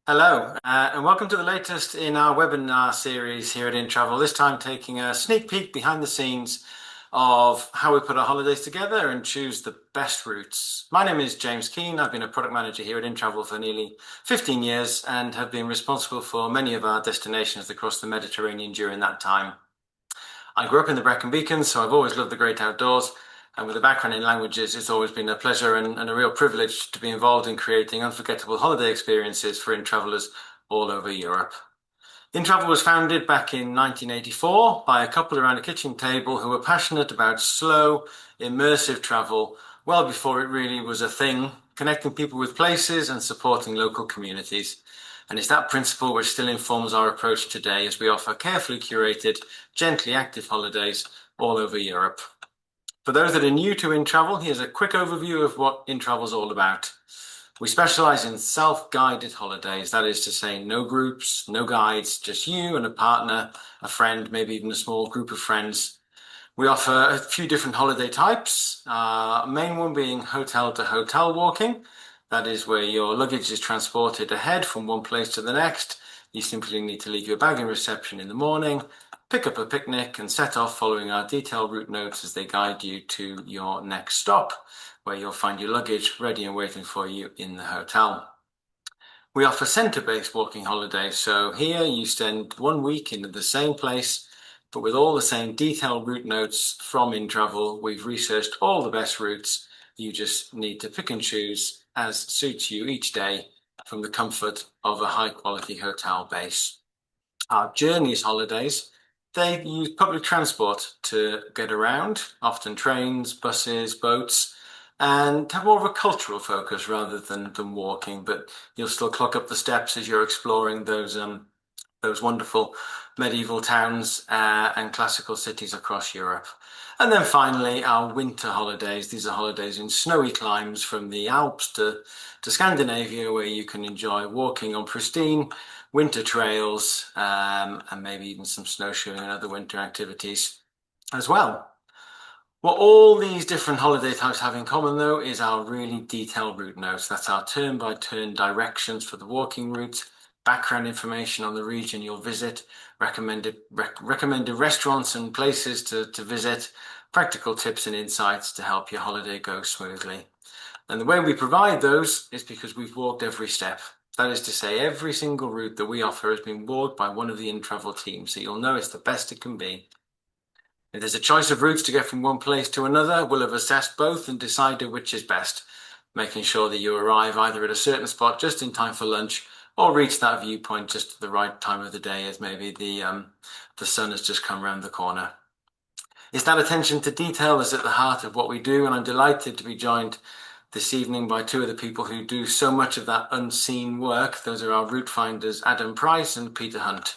Hello, and welcome to the latest in our webinar series here at Inntravel. This time taking a sneak peek behind the scenes of how we put our holidays together and choose the best routes. My name is James Keane. I've been a product manager here at Inntravel for nearly 15 years and have been responsible for many of our destinations across the Mediterranean during that time. I grew up in the Brecon Beacons, so I've always loved the great outdoors. And with a background in languages, it's always been a pleasure and a real privilege to be involved in creating unforgettable holiday experiences for in-travellers all over Europe. Inntravel was founded back in 1984 by a couple around a kitchen table who were passionate about slow, immersive travel well before it really was a thing, connecting people with places and supporting local communities. And it's that principle which still informs our approach today as we offer carefully curated, gently active holidays all over Europe. For those that are new to Inntravel, here's a quick overview of what Inntravel is all about. We specialize in self-guided holidays. That is to say, no groups, no guides, just you and a partner, a friend, maybe even a small group of friends. We offer a few different holiday types. Main one being hotel to hotel walking. That is where your luggage is transported ahead from one place to the next. You simply need to leave your bag in reception in the morning, pick up a picnic and set off following our detailed route notes as they guide you to your next stop, where you'll find your luggage ready and waiting for you in the hotel. We offer centre-based walking holidays, so here you spend 1 week in the same place, but with all the same detailed route notes from Inntravel. We've researched all the best routes. You just need to pick and choose as suits you each day from the comfort of a high-quality hotel base. Our journeys holidays, they use public transport to get around, often trains, buses, boats, and have more of a cultural focus rather than walking, but you'll still clock up the steps as you're exploring those wonderful medieval towns and classical cities across Europe. And then finally, our winter holidays. These are holidays in snowy climes from the Alps to Scandinavia, where you can enjoy walking on pristine winter trails and maybe even some snowshoeing and other winter activities as well. What all these different holiday types have in common, though, is our really detailed route notes. That's our turn-by-turn directions for the walking route, background information on the region you'll visit, recommended restaurants and places to visit, practical tips and insights to help your holiday go smoothly. And the way we provide those is because we've walked every step. That is to say, every single route that we offer has been walked by one of the Inntravel team, so you'll know it's the best it can be. If there's a choice of routes to get from one place to another, we'll have assessed both and decided which is best, making sure that you arrive either at a certain spot just in time for lunch or reach that viewpoint just at the right time of the day as maybe the sun has just come round the corner. It's that attention to detail that's at the heart of what we do, and I'm delighted to be joined this evening by two of the people who do so much of that unseen work. Those are our route finders, Adam Price and Peter Hunt.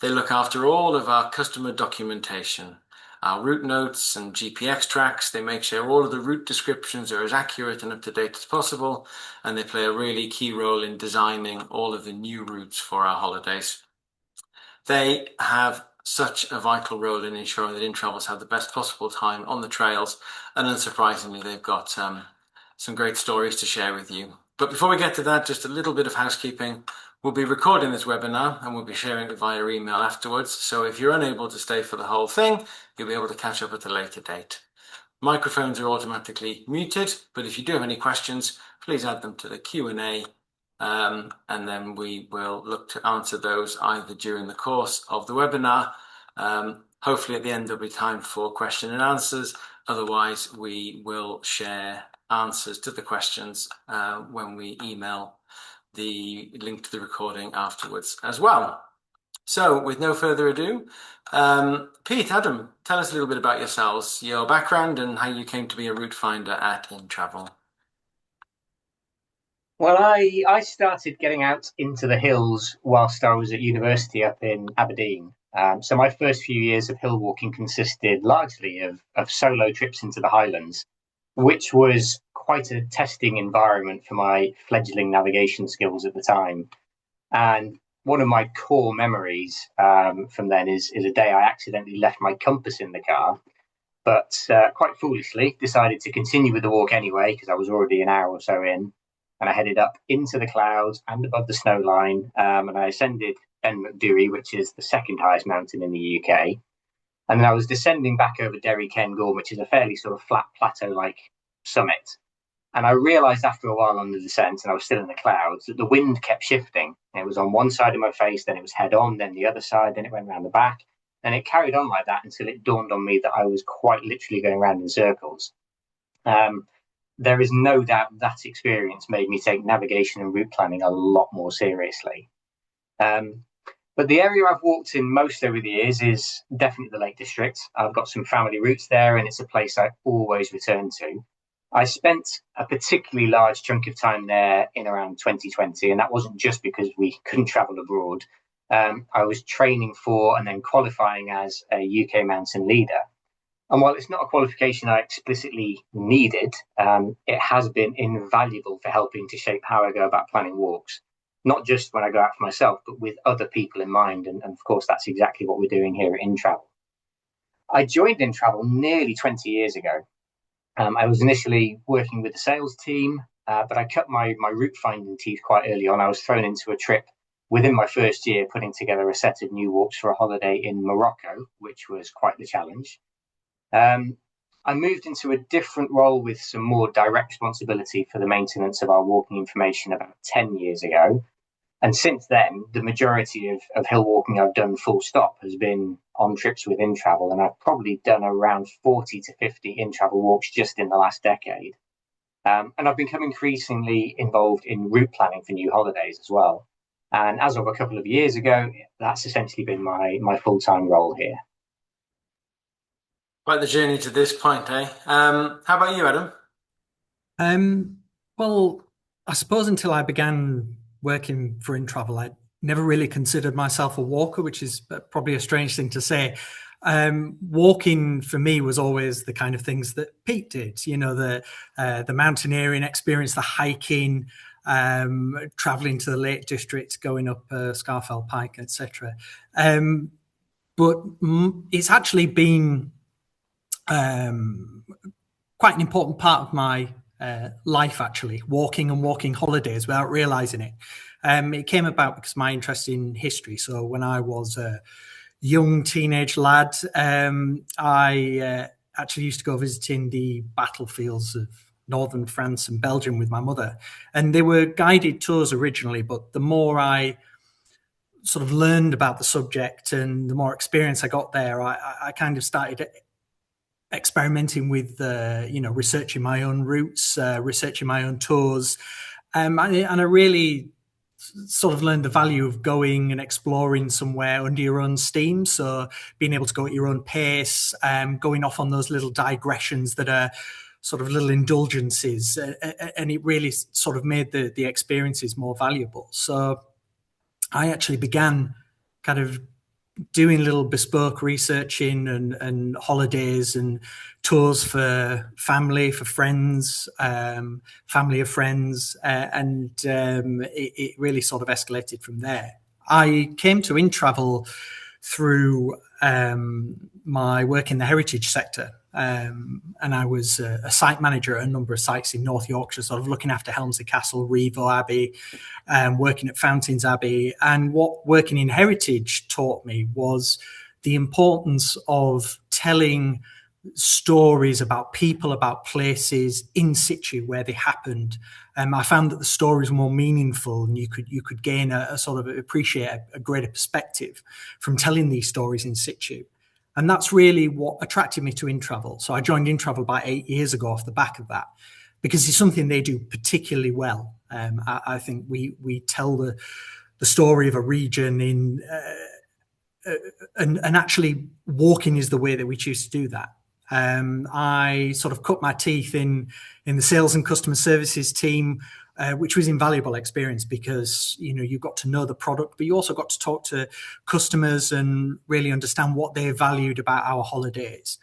They look after all of our customer documentation, our route notes and GPX tracks. They make sure all of the route descriptions are as accurate and up to date as possible, and they play a really key role in designing all of the new routes for our holidays. They have such a vital role in ensuring that Intravels have the best possible time on the trails, and unsurprisingly, they've got some great stories to share with you. But before we get to that, just a little bit of housekeeping. We'll be recording this webinar and we'll be sharing it via email afterwards. So if you're unable to stay for the whole thing, you'll be able to catch up at a later date. Microphones are automatically muted, but if you do have any questions, please add them to the Q&A, and then we will look to answer those either during the course of the webinar. Hopefully at the end there'll be time for question and answers. Otherwise, we will share answers to the questions when we email the link to the recording afterwards as well. So with no further ado, Pete, Adam, tell us a little bit about yourselves, your background and how you came to be a route finder at Inntravel. Well, I started getting out into the hills whilst I was at university up in Aberdeen. So my first few years of hill walking consisted largely of solo trips into the Highlands, which was quite a testing environment for my fledgling navigation skills at the time. And one of my core memories from then is a day I accidentally left my compass in the car, but quite foolishly decided to continue with the walk anyway because I was already an hour or so in. and I headed up into the clouds and above the snow line. And I ascended Ben Macdoury, which is the second highest mountain in the UK. And then I was descending back over Derry Cairngorm, which is a fairly sort of flat plateau-like summit. And I realized after a while on the descent, and I was still in the clouds, that the wind kept shifting. It was on one side of my face, then it was head on, then the other side, then it went around the back. And it carried on like that until it dawned on me that I was quite literally going around in circles. Um, there is no doubt that experience made me take navigation and route planning a lot more seriously. Um, but the area I've walked in most over the years is definitely the Lake District. I've got some family roots there, and it's a place I always return to. I spent a particularly large chunk of time there in around 2020, and that wasn't just because we couldn't travel abroad. I was training for and then qualifying as a UK mountain leader. And while it's not a qualification I explicitly needed, it has been invaluable for helping to shape how I go about planning walks, not just when I go out for myself, but with other people in mind. And of course, that's exactly what we're doing here at Inntravel. I joined Inntravel nearly 20 years ago. I was initially working with the sales team, but I cut my route finding teeth quite early on. I was thrown into a trip within my first year, putting together a set of new walks for a holiday in Morocco, which was quite the challenge. I moved into a different role with some more direct responsibility for the maintenance of our walking information about 10 years ago. And since then, the majority of hill walking I've done full stop has been on trips with Inntravel. And I've probably done around 40 to 50 Inntravel walks just in the last decade. And I've become increasingly involved in route planning for new holidays as well. And as of a couple of years ago, that's essentially been my full-time role here. Quite the journey to this point, eh? How about you, Adam? Um, well, I suppose until I began working for Intravel, I never really considered myself a walker, which is probably a strange thing to say. Walking for me was always the kind of things that Pete did, the mountaineering experience, the hiking, traveling to the Lake District, going up Scarfell Pike, etc. But it's actually been quite an important part of my life, actually, walking and walking holidays without realizing it. It came about because of my interest in history. So when I was a young teenage lad, I actually used to go visiting the battlefields of northern France and Belgium with my mother. And they were guided tours originally, but the more I sort of learned about the subject and the more experience I got there, I kind of started experimenting with, researching my own routes, researching my own tours. And I really sort of learned the value of going and exploring somewhere under your own steam. So being able to go at your own pace, going off on those little digressions that are sort of little indulgences. And it really sort of made the experiences more valuable. So I actually began kind of doing little bespoke researching and holidays and tours for family, for friends, family of friends, and it really sort of escalated from there. I came to Inntravel through my work in the heritage sector. And I was a site manager at a number of sites in North Yorkshire, sort of looking after Helmsley Castle, Revo Abbey, working at Fountains Abbey. And what working in heritage taught me was the importance of telling stories about people, about places in situ where they happened. I found that the stories were more meaningful, and you could gain a sort of appreciate a greater perspective from telling these stories in situ. And that's really what attracted me to Inntravel. So I joined Inntravel about 8 years ago off the back of that, because it's something they do particularly well. I think we tell the story of a region in and actually walking is the way that we choose to do that. I sort of cut my teeth in the sales and customer services team, which was invaluable experience because, you got to know the product, but you also got to talk to customers and really understand what they valued about our holidays.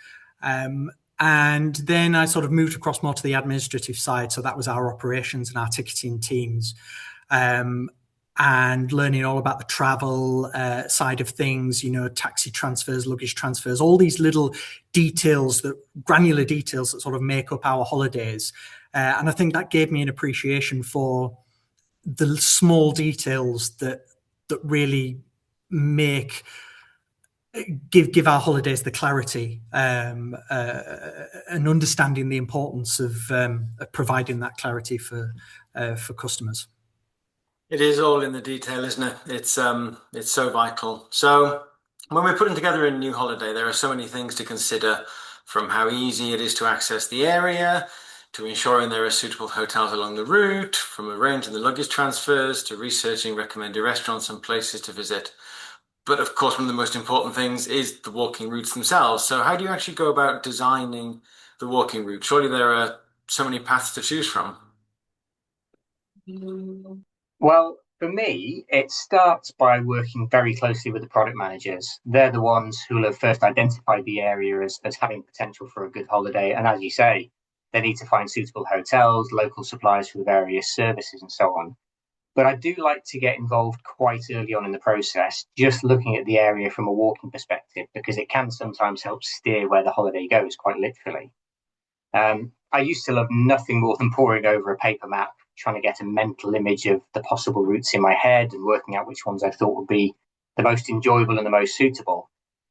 And then I sort of moved across more to the administrative side. So that was our operations and our ticketing teams. And learning all about the travel side of things, taxi transfers, luggage transfers, all these little details, granular details that sort of make up our holidays. And I think that gave me an appreciation for the small details that really give our holidays the clarity and understanding the importance of providing that clarity for customers. It is all in the detail, isn't it? It's so vital. So when we're putting together a new holiday, there are so many things to consider, from how easy it is to access the area, to ensuring there are suitable hotels along the route, from arranging the luggage transfers to researching recommended restaurants and places to visit. But of course, one of the most important things is the walking routes themselves. So how do you actually go about designing the walking route? Surely there are so many paths to choose from. Well, for me, it starts by working very closely with the product managers. They're the ones who will have first identified the area as having potential for a good holiday. And as you say, they need to find suitable hotels, local suppliers for the various services, and so on. But I do like to get involved quite early on in the process, just looking at the area from a walking perspective, because it can sometimes help steer where the holiday goes, quite literally. I used to love nothing more than poring over a paper map, trying to get a mental image of the possible routes in my head and working out which ones I thought would be the most enjoyable and the most suitable.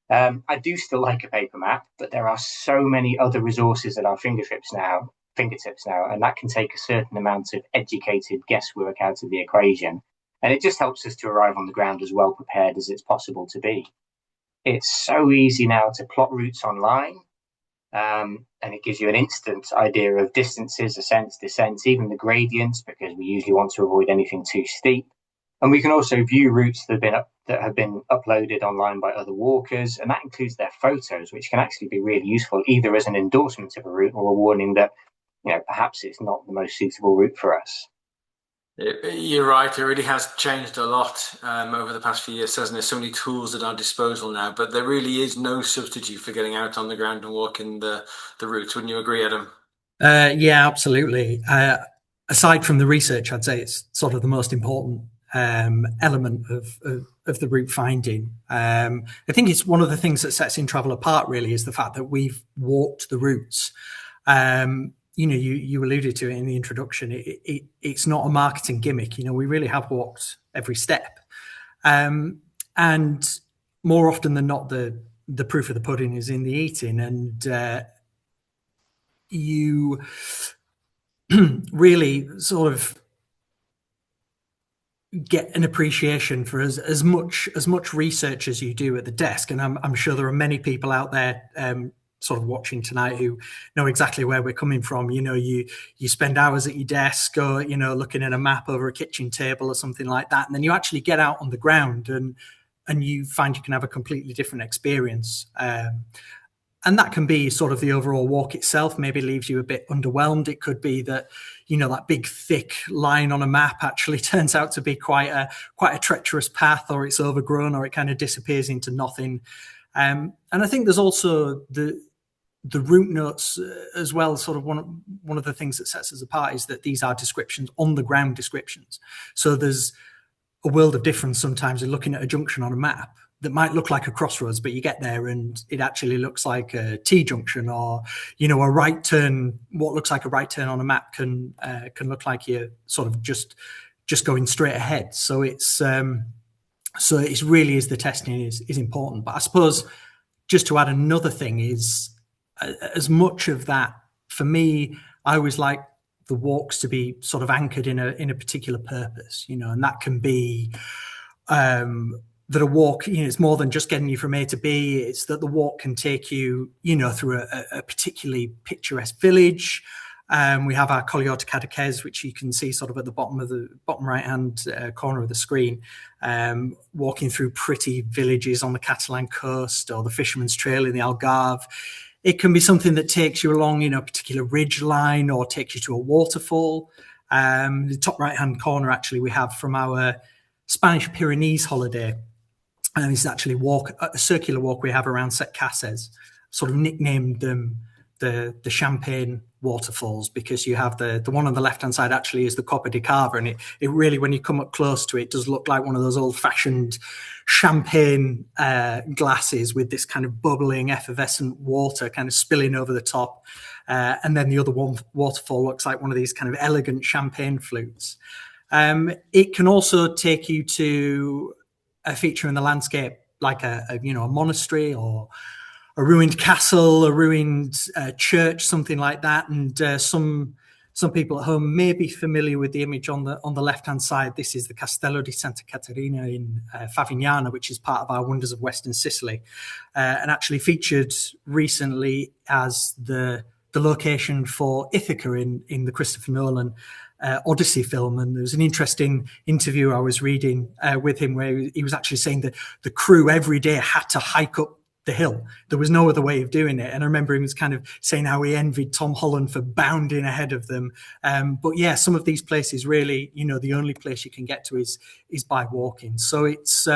I do still like a paper map, but there are so many other resources at our fingertips now, and that can take a certain amount of educated guesswork out of the equation. And it just helps us to arrive on the ground as well prepared as it's possible to be. It's so easy now to plot routes online, and it gives you an instant idea of distances, ascents, descents, even the gradients, because we usually want to avoid anything too steep. And we can also view routes that have been uploaded online by other walkers, and that includes their photos, which can actually be really useful, either as an endorsement of a route or a warning that perhaps it's not the most suitable route for us. You're right. It really has changed a lot over the past few years, hasn't there? So many tools at our disposal now, but there really is no substitute for getting out on the ground and walking the routes. Wouldn't you agree, Adam? Yeah, absolutely. Aside from the research, I'd say it's sort of the most important element of the route finding. I think it's one of the things that sets Inntravel apart, really, is the fact that we've walked the routes. You alluded to it in the introduction. It's not a marketing gimmick. We really have walked every step. And more often than not, the proof of the pudding is in the eating. And you really sort of get an appreciation for as much research as you do at the desk. And I'm sure there are many people out there sort of watching tonight who know exactly where we're coming from. You spend hours at your desk or looking at a map over a kitchen table or something like that, and then you actually get out on the ground and you find you can have a completely different experience. And that can be sort of the overall walk itself maybe leaves you a bit underwhelmed. It could be that that big thick line on a map actually turns out to be quite a treacherous path, or it's overgrown, or it kind of disappears into nothing. And I think there's also the route notes as well. Sort of one of the things that sets us apart is that these are descriptions, on the ground descriptions. So there's a world of difference sometimes in looking at a junction on a map that might look like a crossroads, but you get there and it actually looks like a T junction, or a right turn. What looks like a right turn on a map can look like you're sort of just going straight ahead. So it really is, the testing is important. But I suppose just to add another thing is, as much of that, for me, I always like the walks to be sort of anchored in a particular purpose, and that can be that a walk, it's more than just getting you from A to B. It's that the walk can take you, through a particularly picturesque village. We have our Collier to Cadaqués, which you can see sort of at the bottom right-hand corner of the screen, walking through pretty villages on the Catalan coast, or the Fisherman's Trail in the Algarve. It can be something that takes you along, a particular ridge line, or takes you to a waterfall. The top right-hand corner, actually, we have from our Spanish Pyrenees holiday. And it's actually a circular walk we have around Set Cases, sort of nicknamed them the Champagne waterfalls, because you have the one on the left hand side actually is the Copa di Cava, and it really, when you come up close to it, does look like one of those old fashioned champagne glasses with this kind of bubbling effervescent water kind of spilling over the top. And then the other one waterfall looks like one of these kind of elegant champagne flutes. It can also take you to a feature in the landscape, like a monastery or a ruined castle, a ruined church, something like that. And some people at home may be familiar with the image on the left hand side. This is the Castello di Santa Caterina in Favignana, which is part of our Wonders of Western Sicily, and actually featured recently as the location for Ithaca in the Christopher Nolan Odyssey film. And there was an interesting interview I was reading with him where he was actually saying that the crew every day had to hike up the hill. There was no other way of doing it. And I remember him was kind of saying how he envied Tom Holland for bounding ahead of them. But yeah, some of these places really, the only place you can get to is by walking. So it's,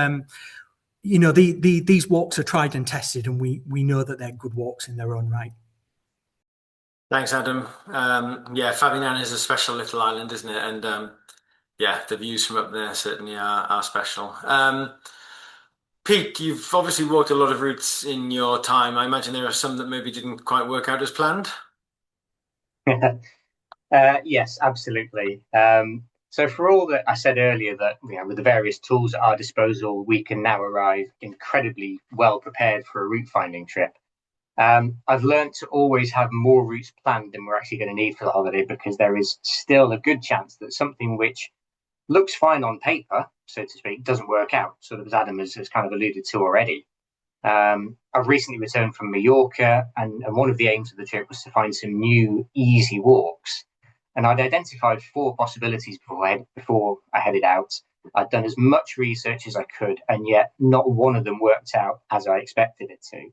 these walks are tried and tested, and we know that they're good walks in their own right. Thanks, Adam. Yeah, Fabian is a special little island, isn't it? And yeah, the views from up there certainly are special. Pete, you've obviously walked a lot of routes in your time. I imagine there are some that maybe didn't quite work out as planned. Yes, absolutely. So for all that I said earlier, that with the various tools at our disposal, we can now arrive incredibly well prepared for a route finding trip. I've learned to always have more routes planned than we're actually going to need for the holiday, because there is still a good chance that something which looks fine on paper, so to speak, doesn't work out, sort of as Adam has kind of alluded to already. I've recently returned from Mallorca, and one of the aims of the trip was to find some new, easy walks. And I'd identified four possibilities before I headed out. I'd done as much research as I could, and yet not one of them worked out as I expected it to.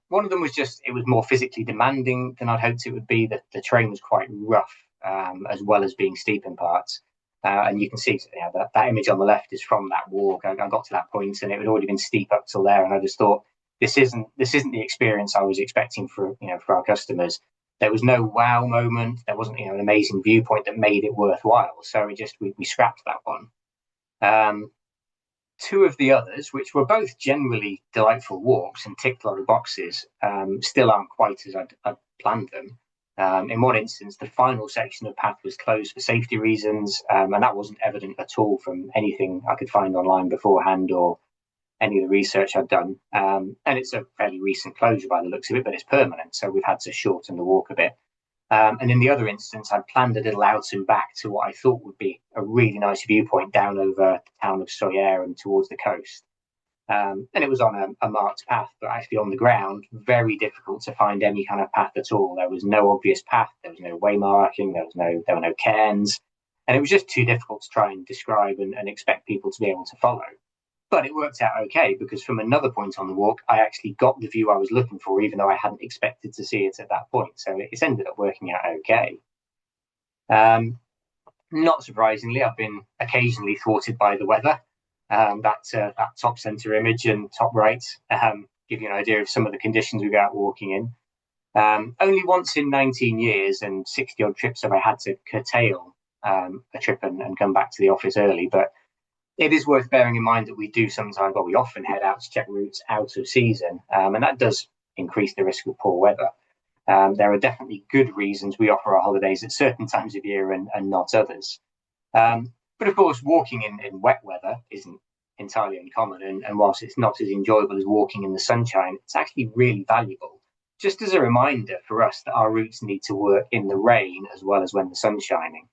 One of them was it was more physically demanding than I'd hoped it would be. The terrain was quite rough, as well as being steep in parts. And you can see that image on the left is from that walk. I got to that point and it had already been steep up till there, and I just thought, this isn't the experience I was expecting for our customers. There was no wow moment. There wasn't an amazing viewpoint that made it worthwhile. So we scrapped that one. Two of the others, which were both generally delightful walks and ticked a lot of boxes, still aren't quite as I'd planned them. In one instance, the final section of path was closed for safety reasons, and that wasn't evident at all from anything I could find online beforehand or any of the research I'd done. And it's a fairly recent closure by the looks of it, but it's permanent, so we've had to shorten the walk a bit. And in the other instance, I'd planned a little out and back to what I thought would be a really nice viewpoint down over the town of Soyer and towards the coast. And it was on a marked path, but actually on the ground, very difficult to find any kind of path at all. There was no obvious path. There was no way marking. There were no cairns. And it was just too difficult to try and describe and expect people to be able to follow. But it worked out okay, because from another point on the walk, I actually got the view I was looking for, even though I hadn't expected to see it at that point. So it's ended up working out okay. Not surprisingly, I've been occasionally thwarted by the weather. That top center image and top right give you an idea of some of the conditions we go out walking in. Only once in 19 years and 60 odd trips have I had to curtail a trip and come back to the office early. But it is worth bearing in mind that we often head out to check routes out of season, and that does increase the risk of poor weather. There are definitely good reasons we offer our holidays at certain times of year and not others. But of course, walking in wet weather isn't entirely uncommon, and whilst it's not as enjoyable as walking in the sunshine, it's actually really valuable. Just as a reminder for us that our routes need to work in the rain as well as when the sun's shining.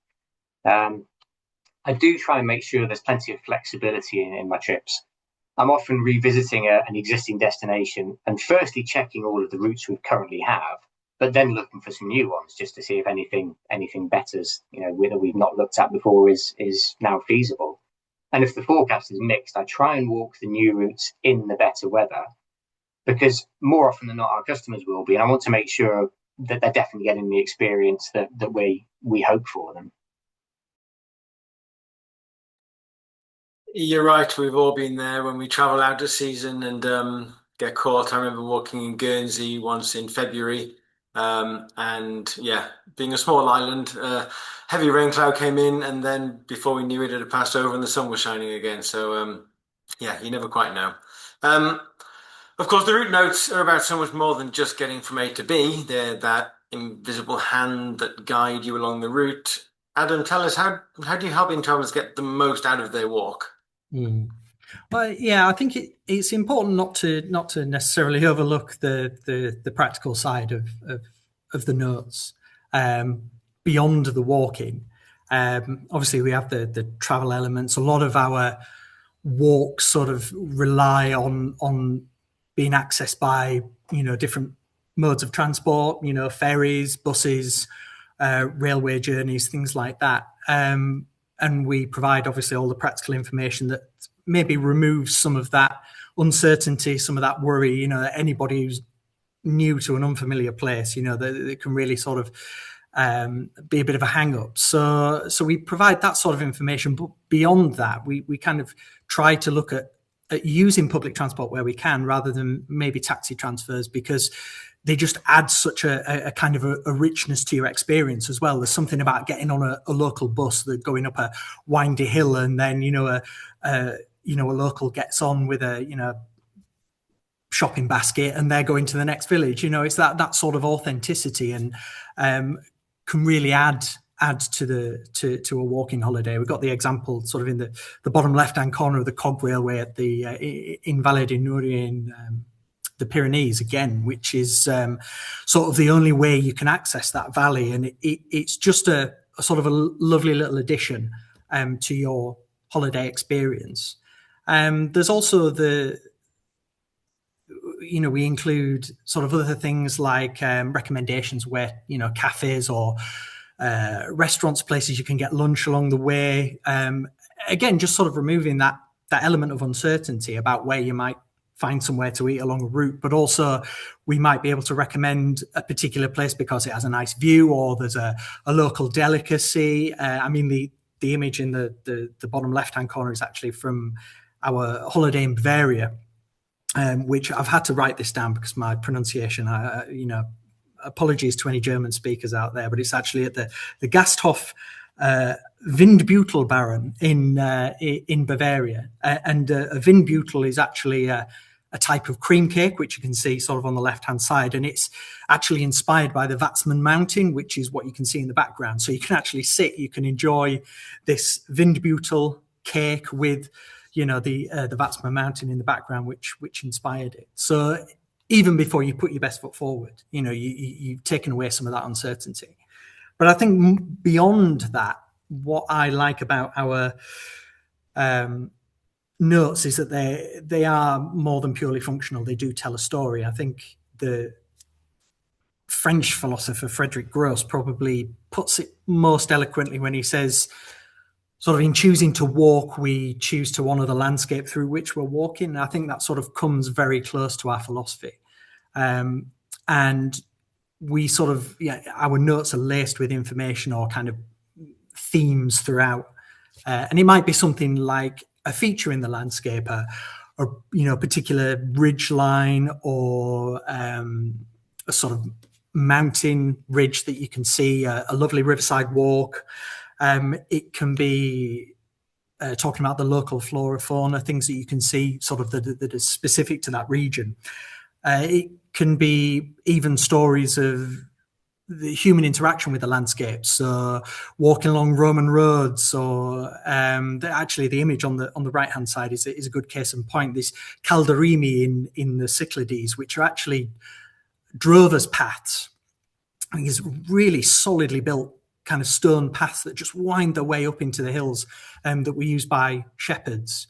I do try and make sure there's plenty of flexibility in my trips. I'm often revisiting an existing destination and firstly checking all of the routes we currently have, but then looking for some new ones just to see if anything betters, that we've not looked at before is now feasible. And if the forecast is mixed, I try and walk the new routes in the better weather, because more often than not, our customers will be, and I want to make sure that they're definitely getting the experience that we hope for them. You're right. We've all been there when we travel out of season and get caught. I remember walking in Guernsey once in February, And yeah, being a small island, heavy rain cloud came in, and then before we knew it, it had passed over and the sun was shining again. So yeah, you never quite know. Um, of course, the route notes are about so much more than just getting from A to B. They're that invisible hand that guide you along the route. Adam, tell us how do you help in travelers get the most out of their walk? Mm. Well, yeah, I think it's important not to necessarily overlook the practical side of the notes um, beyond the walking. Obviously, we have the travel elements. A lot of our walks sort of rely on being accessed by different modes of transport. Ferries, buses, railway journeys, things like that. And we provide obviously all the practical information that maybe removes some of that uncertainty, some of that worry. Anybody who's new to an unfamiliar place, that can really sort of be a bit of a hang up. So we provide that sort of information, but beyond that, we kind of try to look at using public transport where we can, rather than maybe taxi transfers, because they just add such a kind of a richness to your experience as well. There's something about getting on a local bus that going up a windy hill, and then a local gets on with a shopping basket and they're going to the next village. It's that sort of authenticity, and can really add to a walking holiday. We've got the example sort of in the bottom left hand corner of the cog railway at the in Vallée de Noury in the Pyrenees again, which is sort of the only way you can access that valley, and it's just a sort of a lovely little addition to your holiday experience. There's also we include sort of other things like recommendations where, cafes or restaurants, places you can get lunch along the way. Again, just sort of removing that element of uncertainty about where you might find somewhere to eat along a route, but also we might be able to recommend a particular place because it has a nice view or there's a local delicacy. I mean, the image in the bottom left-hand corner is actually from our holiday in Bavaria, which I've had to write this down because my pronunciation, apologies to any German speakers out there, but it's actually at the Gasthof Windbeutelbaren in Bavaria. And a Windbeutel is actually a type of cream cake, which you can see sort of on the left-hand side. And it's actually inspired by the Watzmann Mountain, which is what you can see in the background. So you can actually you can enjoy this Windbeutel cake with the Watzmann Mountain in the background, which inspired it. So even before you put your best foot forward, you've taken away some of that uncertainty. But I think beyond that, what I like about our notes is that they are more than purely functional. They do tell a story. I think the French philosopher Frederick Gross probably puts it most eloquently when he says, sort of, in choosing to walk, we choose to honour the landscape through which we're walking. And I think that sort of comes very close to our philosophy. And we sort of, our notes are laced with information or kind of themes throughout. And it might be something like a feature in the landscape, a particular ridge line, or a sort of mountain ridge that you can see, a lovely riverside walk. It can be talking about the local flora, fauna, things that you can see sort of that is specific to that region. It can be even stories of the human interaction with the landscape. So walking along Roman roads, or actually the image on the right hand side is a good case in point. This calderimi in the Cyclades, which are actually drovers' paths. I think it's really solidly built kind of stone paths that just wind their way up into the hills, that were used by shepherds,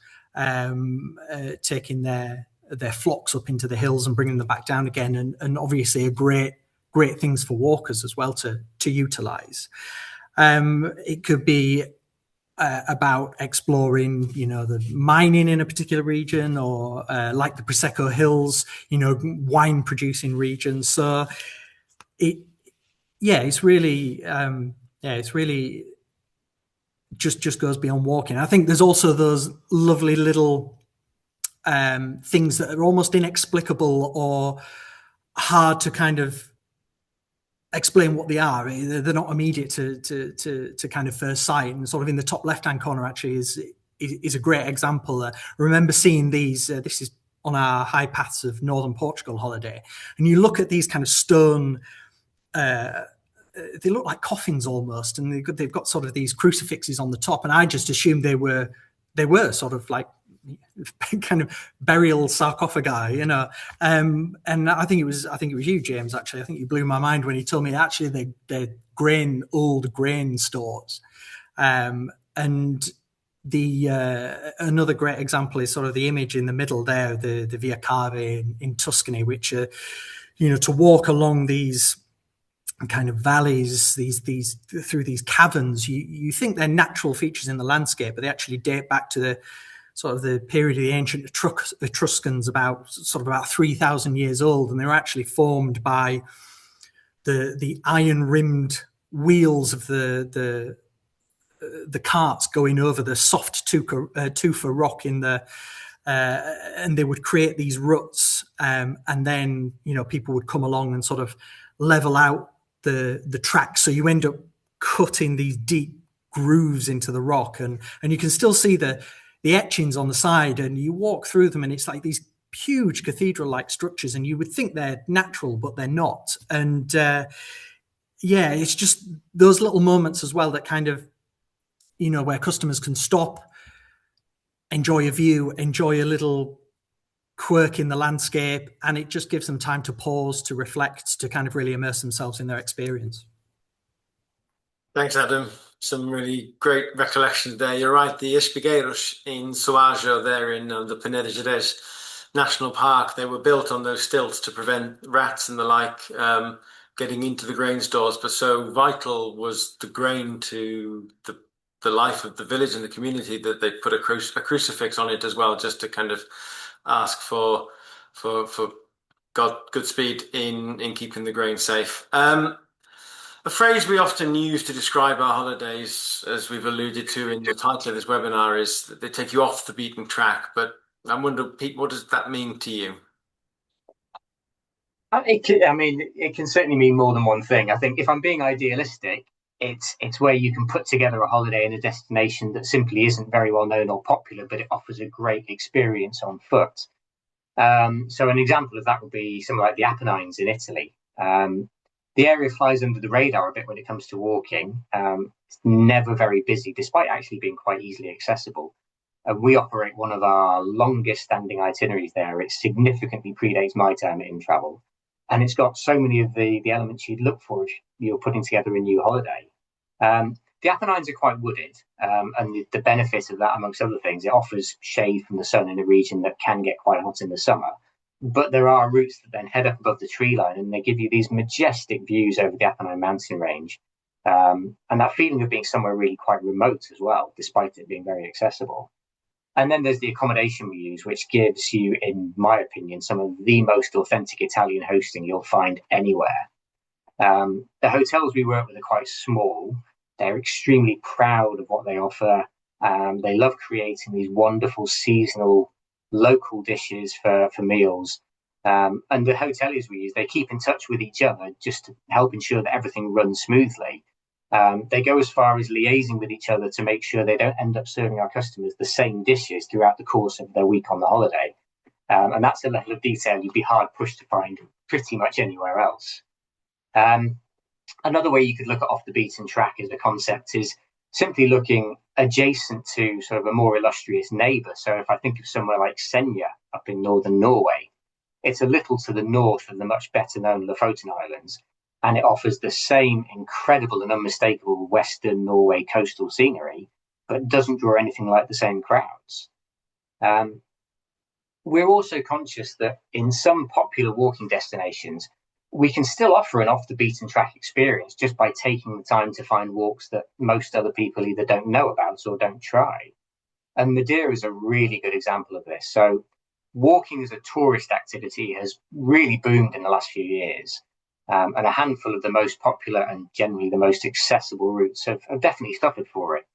taking their flocks up into the hills and bringing them back down again, and obviously a great things for walkers as well to utilize. It could be about exploring, the mining in a particular region, or like the Prosecco Hills, wine producing regions. So it's really just goes beyond walking. I think there's also those lovely little things that are almost inexplicable or hard to kind of explain what they are. They're not immediate to kind of first sight, and sort of in the top left hand corner actually is a great example. I remember seeing these. This is on our high paths of northern Portugal holiday, and you look at these kind of stone. They look like coffins almost, and they've got sort of these crucifixes on the top, and I just assumed they were sort of like kind of burial sarcophagi, you know. And I think it was you, James. Actually, I think you blew my mind when you told me actually they're old grain stores. And the another great example is sort of the image in the middle there, the Via Cave in Tuscany, which you know, to walk along these kind of valleys, these through these caverns, you think they're natural features in the landscape, but they actually date back to the sort of the period of the ancient Etruscans, about 3,000 years old, and they were actually formed by the iron rimmed wheels of the carts going over the soft tufa rock in the and they would create these ruts, and then, you know, people would come along and sort of level out the track, so you end up cutting these deep grooves into the rock, and you can still see the etchings on the side, and you walk through them, and it's like these huge cathedral-like structures, and you would think they're natural, but they're not. And yeah, it's just those little moments as well that kind of, you know, where customers can stop, enjoy a view, enjoy a little quirk in the landscape, and it just gives them time to pause, to reflect, to kind of really immerse themselves in their experience. Thanks, Adam. Some really great recollections there. You're right, the Espigueiros in Soajo there in the Peneda Gerês National Park, they were built on those stilts to prevent rats and the like getting into the grain stores. But so vital was the grain to the life of the village and the community that they put a crucifix on it as well, just to kind of ask for Godspeed in keeping the grain safe. A phrase we often use to describe our holidays, as we've alluded to in the title of this webinar, is that they take you off the beaten track. But I wonder, Pete, what does that mean to you? It can certainly mean more than one thing. I think if I'm being idealistic, it's where you can put together a holiday in a destination that simply isn't very well known or popular, but it offers a great experience on foot. So an example of that would be something like the Apennines in Italy. The area flies under the radar a bit when it comes to walking. It's never very busy, despite actually being quite easily accessible. We operate one of our longest standing itineraries there. It significantly predates my time at Inntravel. And it's got so many of the elements you'd look for if you're putting together a new holiday. The Apennines are quite wooded, and the benefit of that, amongst other things, it offers shade from the sun in a region that can get quite hot in the summer. But there are routes that then head up above the tree line, and they give you these majestic views over the Apennine mountain range, and that feeling of being somewhere really quite remote as well, despite it being very accessible. And then there's the accommodation we use, which gives you, in my opinion, some of the most authentic Italian hosting you'll find anywhere. The hotels we work with are quite small. They're extremely proud of what they offer. They love creating these wonderful seasonal local dishes for meals. And the hoteliers we use, they keep in touch with each other just to help ensure that everything runs smoothly. They go as far as liaising with each other to make sure they don't end up serving our customers the same dishes throughout the course of their week on the holiday. And that's a level of detail you'd be hard pushed to find pretty much anywhere else. Another way you could look at off the beaten track as a concept is simply looking adjacent to sort of a more illustrious neighbour. So if I think of somewhere like Senja up in northern Norway, it's a little to the north of the much better known Lofoten Islands, and it offers the same incredible and unmistakable Western Norway coastal scenery, but doesn't draw anything like the same crowds. We're also conscious that in some popular walking destinations, we can still offer an off-the-beaten-track experience just by taking the time to find walks that most other people either don't know about or don't try. And Madeira is a really good example of this. So walking as a tourist activity has really boomed in the last few years. And a handful of the most popular and generally the most accessible routes have definitely suffered for it.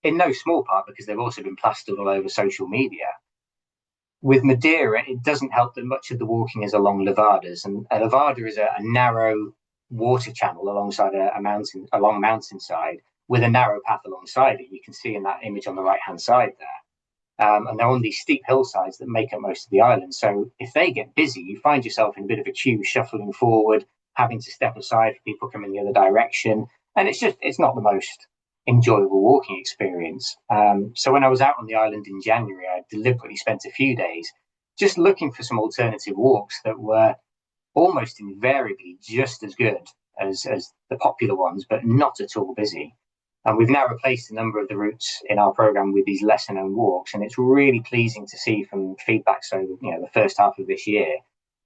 In no small part because they've also been plastered all over social media. With Madeira, it doesn't help that much of the walking is along levadas, and a levada is a narrow water channel alongside a mountain, along a mountainside, with a narrow path alongside it. You can see in that image on the right hand side there. And they're on these steep hillsides that make up most of the island. So if they get busy, you find yourself in a bit of a queue, shuffling forward, having to step aside for people coming the other direction. And it's not the most enjoyable walking experience. So when I was out on the island in January, I deliberately spent a few days just looking for some alternative walks that were almost invariably just as good as the popular ones, but not at all busy. And we've now replaced a number of the routes in our program with these lesser known walks. And it's really pleasing to see from feedback. So, the first half of this year,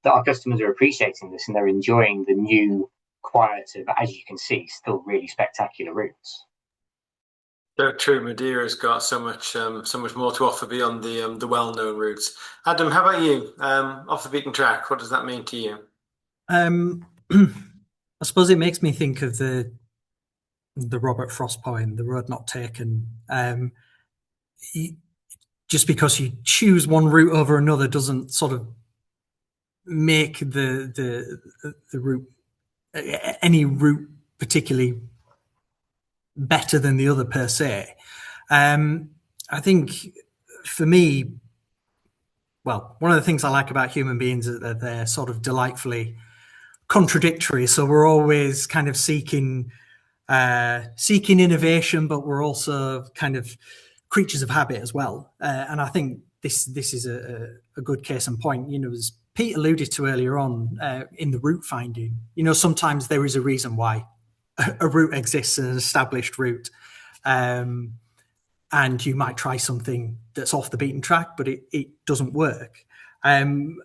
that our customers are appreciating this and they're enjoying the new, quieter, but as you can see, still really spectacular routes. So true. Madeira's got so much more to offer beyond the well-known routes. Adam, how about you? Off the beaten track, what does that mean to you? I suppose it makes me think of the Robert Frost poem, "The Road Not Taken." Just because you choose one route over another doesn't sort of make the route, any route, particularly better than the other per se. I think for me, well, one of the things I like about human beings is that they're sort of delightfully contradictory. So we're always kind of seeking innovation, but we're also kind of creatures of habit as well. And I think this is a good case in point. As Pete alluded to earlier on in the route finding, sometimes there is a reason why a route exists, an established route. And you might try something that's off the beaten track, but it doesn't work. And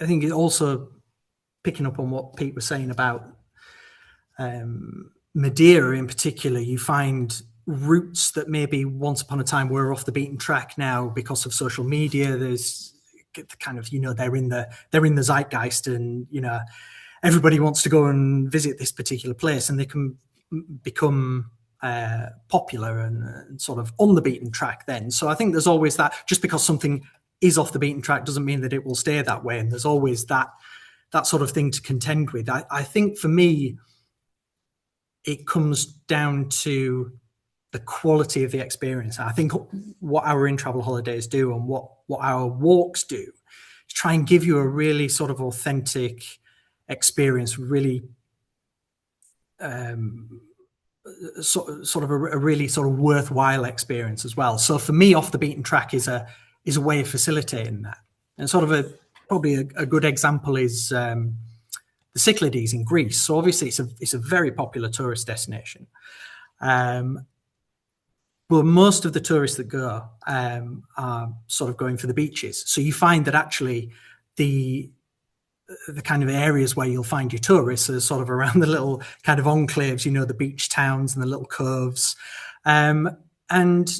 I think it also, picking up on what Pete was saying about Madeira in particular, you find routes that maybe once upon a time were off the beaten track now because of social media. There's kind of, they're in the zeitgeist, and everybody wants to go and visit this particular place, and they can become popular and sort of on the beaten track then. So I think there's always that. Just because something is off the beaten track doesn't mean that it will stay that way, and there's always that sort of thing to contend with. I think for me, it comes down to the quality of the experience. I think what our Inntravel holidays do and what our walks do is try and give you a really sort of authentic experience, really sort of a really sort of worthwhile experience as well. So for me, off the beaten track is a way of facilitating that. And sort of probably a good example is the Cyclades in Greece. So obviously it's a very popular tourist destination. But most of the tourists that go are sort of going for the beaches. So you find that actually the kind of areas where you'll find your tourists are sort of around the little kind of enclaves, the beach towns and the little coves. And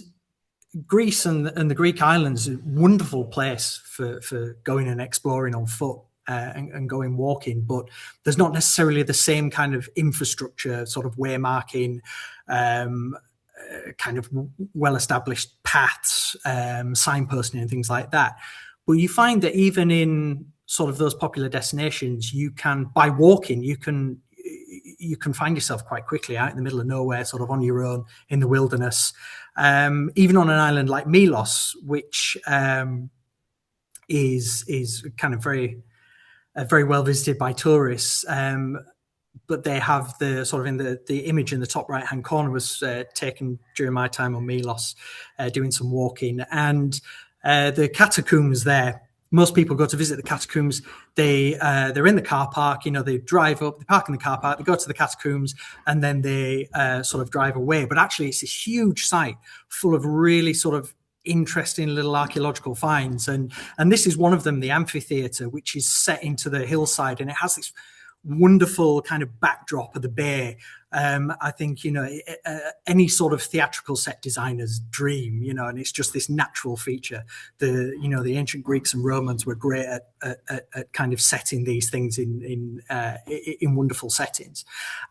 Greece and the Greek islands is a wonderful place for going and exploring on foot and going walking, but there's not necessarily the same kind of infrastructure, sort of waymarking, kind of well-established paths, signposting and things like that. But you find that even in sort of those popular destinations, you can, by walking, you can find yourself quite quickly out in the middle of nowhere, sort of on your own in the wilderness. Even on an island like Milos, which is kind of very well visited by tourists. But they have the sort of in the image in the top right hand corner was taken during my time on Milos, doing some walking, and the catacombs there. Most people go to visit the catacombs. They're in the car park. They drive up, they park in the car park, they go to the catacombs, and then they sort of drive away. But actually, it's a huge site full of really sort of interesting little archaeological finds, and this is one of them, the amphitheater, which is set into the hillside, and it has this wonderful kind of backdrop of the bay. I think any sort of theatrical set designer's dream, and it's just this natural feature. The ancient Greeks and Romans were great at kind of setting these things in wonderful settings.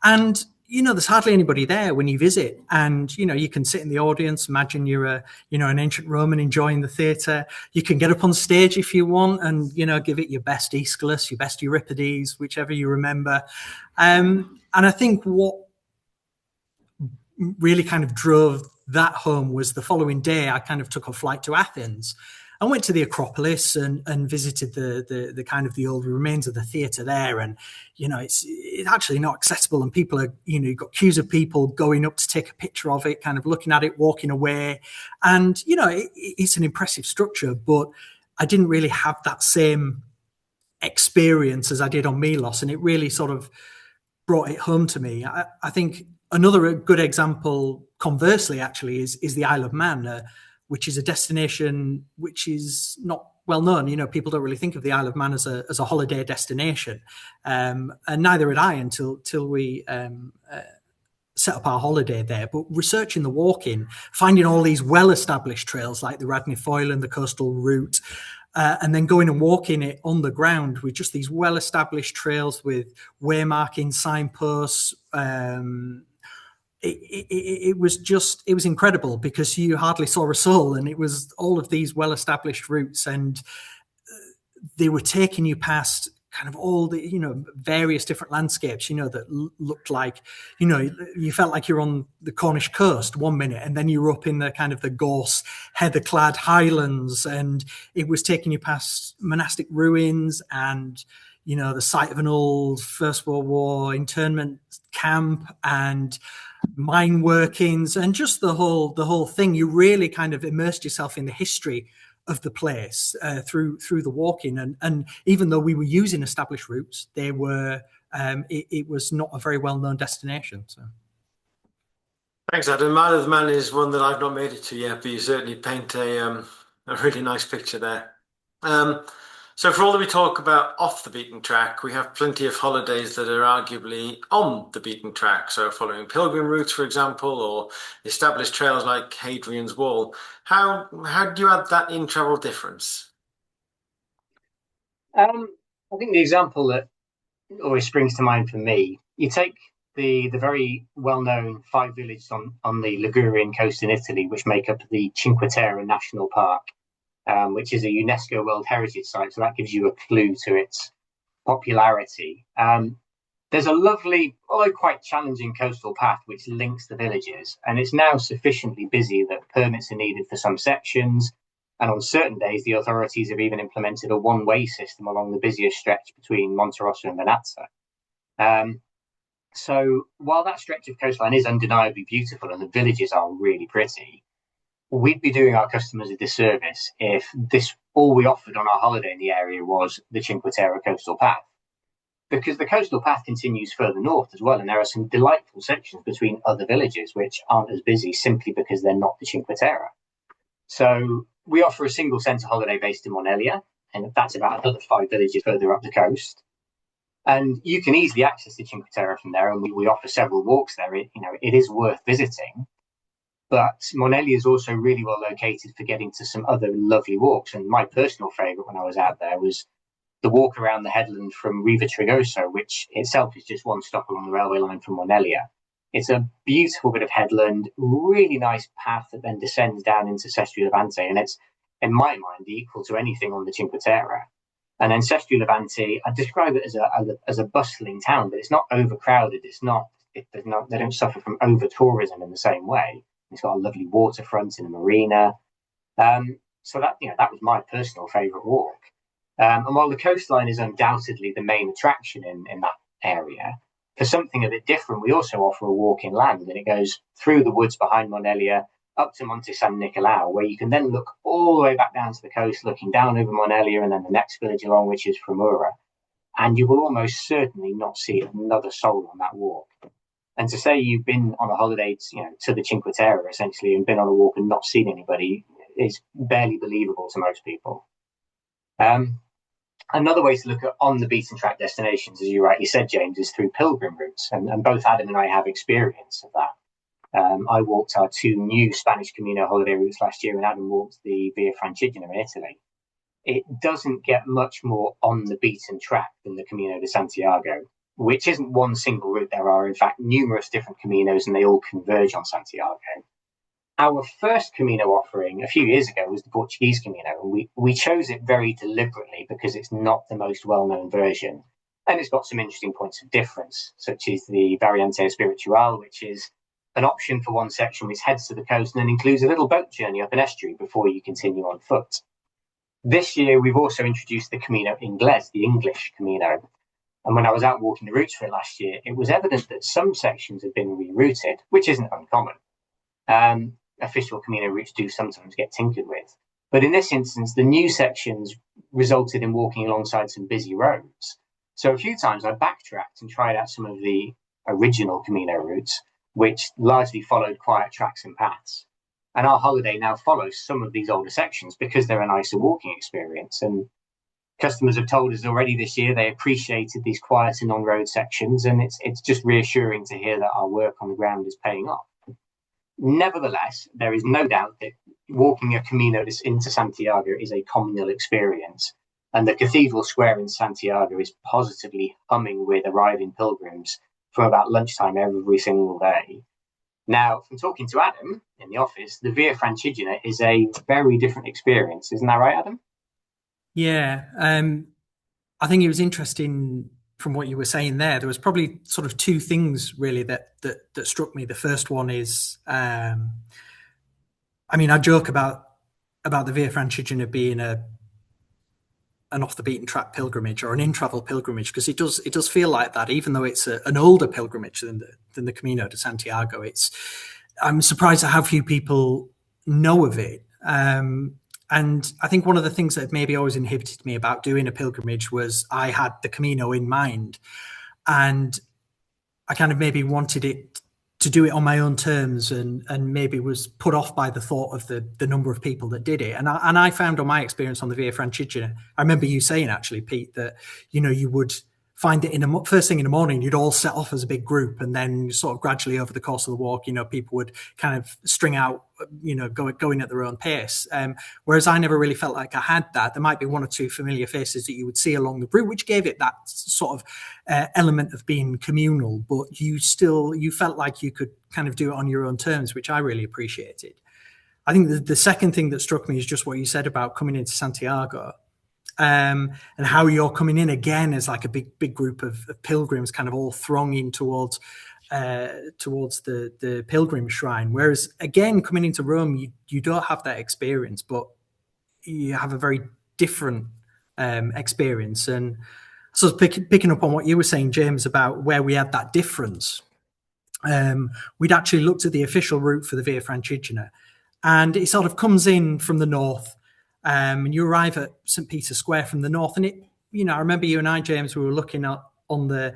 And there's hardly anybody there when you visit, and you can sit in the audience, imagine you're an ancient Roman enjoying the theatre. You can get up on stage if you want and give it your best Aeschylus, your best Euripides, whichever you remember. And I think what really kind of drove that home was the following day I kind of took a flight to Athens. I went to the Acropolis and visited the kind of the old remains of the theatre there, and it's actually not accessible, and people are you've got queues of people going up to take a picture of it, kind of looking at it, walking away, and it's an impressive structure, but I didn't really have that same experience as I did on Milos, and it really sort of brought it home to me. I think another good example, conversely, actually, is the Isle of Man, which is a destination which is not well known. People don't really think of the Isle of Man as a holiday destination, and neither had I until we set up our holiday there. But researching the walking, finding all these well-established trails like the Radney Foyle and the coastal route, and then going and walking it on the ground with just these well-established trails with waymarking signposts. It was incredible because you hardly saw a soul, and it was all of these well-established routes, and they were taking you past kind of all the various different landscapes that looked like you felt like you're on the Cornish coast one minute, and then you were up in the kind of the gorse heather-clad highlands, and it was taking you past monastic ruins and the site of an old First World War internment camp and mine workings, and just the whole thing. You really kind of immersed yourself in the history of the place through the walking, and even though we were using established routes, they were it was not a very well known destination. So Thanks, Adam. Isle of Man is one that I've not made it to yet, but you certainly paint a really nice picture there. So for all that we talk about off the beaten track, we have plenty of holidays that are arguably on the beaten track. So following pilgrim routes, for example, or established trails like Hadrian's Wall. How do you add that in-travel difference? I think the example that always springs to mind for me, you take the very well-known 5 villages on the Ligurian coast in Italy, which make up the Cinque Terre National Park, which is a UNESCO World Heritage Site. So that gives you a clue to its popularity. There's a lovely, although quite challenging coastal path which links the villages, and it's now sufficiently busy that permits are needed for some sections. And on certain days, the authorities have even implemented a one-way system along the busiest stretch between Monterosso and Vernazza. So while that stretch of coastline is undeniably beautiful and the villages are really pretty, we'd be doing our customers a disservice if all we offered on our holiday in the area was the Cinque Terre coastal path. Because the coastal path continues further north as well, and there are some delightful sections between other villages which aren't as busy simply because they're not the Cinque Terre. So we offer a single centre holiday based in Monelia, and that's about another 5 villages further up the coast. And you can easily access the Cinque Terre from there, and we offer several walks there. It is worth visiting. But Monelia is also really well located for getting to some other lovely walks. And my personal favourite when I was out there was the walk around the headland from Riva Trigoso, which itself is just one stop along the railway line from Monelia. It's a beautiful bit of headland, really nice path that then descends down into Sestri Levante, and it's, in my mind, equal to anything on the Cinque Terre. And then Sestri Levante, I describe it as a bustling town, but it's not overcrowded. They don't suffer from over tourism in the same way. It's got a lovely waterfront and a marina. So that was my personal favourite walk. And while the coastline is undoubtedly the main attraction in that area, for something a bit different, we also offer a walk inland, and it goes through the woods behind Monelia up to Monte San Nicolao, where you can then look all the way back down to the coast, looking down over Monelia and then the next village along, which is Fremura. And you will almost certainly not see another soul on that walk. And to say you've been on a holiday, to the Cinque Terre essentially, and been on a walk and not seen anybody is barely believable to most people. Another way to look at on the beaten track destinations, as you rightly said, James, is through pilgrim routes. And both Adam and I have experience of that. I walked our 2 new Spanish Camino holiday routes last year, and Adam walked the Via Francigena in Italy. It doesn't get much more on the beaten track than the Camino de Santiago. which isn't one single route. There are, in fact, numerous different Caminos, and they all converge on Santiago. Our first Camino offering a few years ago was the Portuguese Camino, and we chose it very deliberately because it's not the most well-known version, and it's got some interesting points of difference, such as the Variante Espiritual, which is an option for one section which heads to the coast and then includes a little boat journey up an estuary before you continue on foot. This year, we've also introduced the Camino Inglés, the English Camino. And when I was out walking the routes for it last year, it was evident that some sections had been rerouted, which isn't uncommon. Official Camino routes do sometimes get tinkered with. But in this instance, the new sections resulted in walking alongside some busy roads. So a few times I backtracked and tried out some of the original Camino routes, which largely followed quiet tracks and paths. And our holiday now follows some of these older sections because they're a nicer walking experience. And customers have told us already this year they appreciated these quieter non-road sections, and it's just reassuring to hear that our work on the ground is paying off. Nevertheless, there is no doubt that walking a Camino into Santiago is a communal experience, and the Cathedral Square in Santiago is positively humming with arriving pilgrims from about lunchtime every single day. Now, from talking to Adam in the office, the Via Francigena is a very different experience. Isn't that right, Adam? Yeah. I think it was interesting from what you were saying there. There was probably sort of two things really that struck me. The first one is, I mean, I joke about the Via Francigena being an off the beaten track pilgrimage or an in-travel pilgrimage, because it does feel like that, even though it's an older pilgrimage than the Camino de Santiago. I'm surprised at how few people know of it. And I think one of the things that maybe always inhibited me about doing a pilgrimage was I had the Camino in mind, and I kind of maybe wanted it to do it on my own terms, and maybe was put off by the thought of the number of people that did it. And I found on my experience on the Via Francigena, I remember you saying actually, Pete, that, you know, you would find it first thing in the morning, you'd all set off as a big group, and then sort of gradually over the course of the walk, you know, people would kind of string out, you know, going at their own pace. Whereas I never really felt like I had that. There might be one or two familiar faces that you would see along the route, which gave it that sort of element of being communal, but you felt like you could kind of do it on your own terms, which I really appreciated. I think the second thing that struck me is just what you said about coming into Santiago. And how you're coming in again as like a big group of pilgrims kind of all thronging towards the pilgrim shrine. Whereas again, coming into Rome, you don't have that experience, but you have a very different experience. And so picking up on what you were saying, James, about where we had that difference, we'd actually looked at the official route for the Via Francigena, and it sort of comes in from the north. And you arrive at St. Peter's Square from the north, and I remember you and I, James, we were looking at the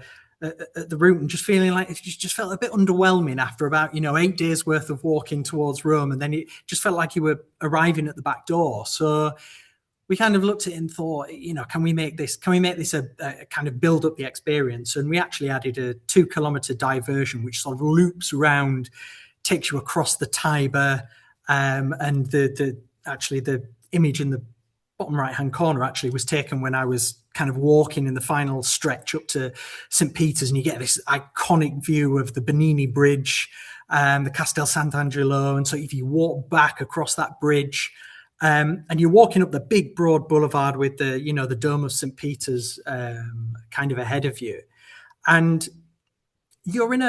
route and just feeling like it just felt a bit underwhelming after about 8 days worth of walking towards Rome, and then it just felt like you were arriving at the back door. So we kind of looked at it and thought, can we make this a kind of build up the experience? And we actually added a 2-kilometer diversion, which sort of loops around, takes you across the Tiber, and the image in the bottom right-hand corner actually was taken when I was kind of walking in the final stretch up to St. Peter's, and you get this iconic view of the Bernini Bridge, the Castel Sant'Angelo. And so if you walk back across that bridge, and you're walking up the big broad boulevard with the Dome of St. Peter's kind of ahead of you, and you're in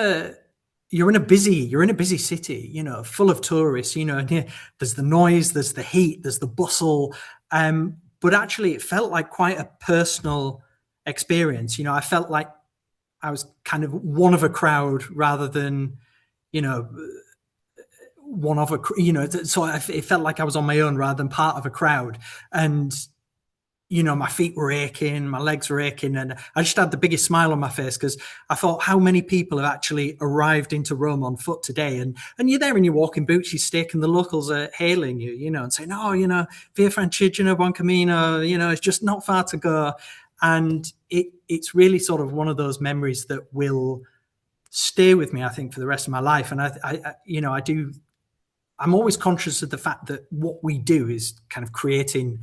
a busy city, full of tourists, and there's the noise, there's the heat, there's the bustle. But actually it felt like quite a personal experience. I felt like I was kind of one of a crowd rather than, one of a, so it felt like I was on my own rather than part of a crowd. And my feet were aching, my legs were aching, and I just had the biggest smile on my face because I thought, how many people have actually arrived into Rome on foot today? And you're there in your walking boots, you stick, and the locals are hailing you, and saying, oh, Via Francigena, Buon Camino, it's just not far to go. And it's really sort of one of those memories that will stay with me, I think, for the rest of my life. And I'm always conscious of the fact that what we do is kind of creating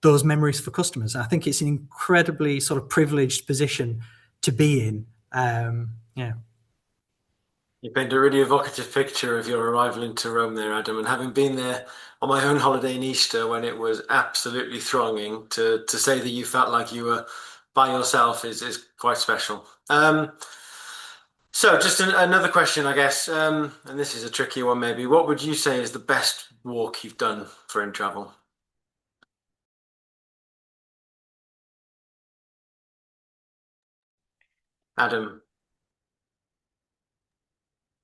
those memories for customers. I think it's an incredibly sort of privileged position to be in. Yeah. You paint a really evocative picture of your arrival into Rome there, Adam, and having been there on my own holiday in Easter when it was absolutely thronging, to say that you felt like you were by yourself is quite special. So just another question, I guess, and this is a tricky one maybe. What would you say is the best walk you've done for in travel? Adam.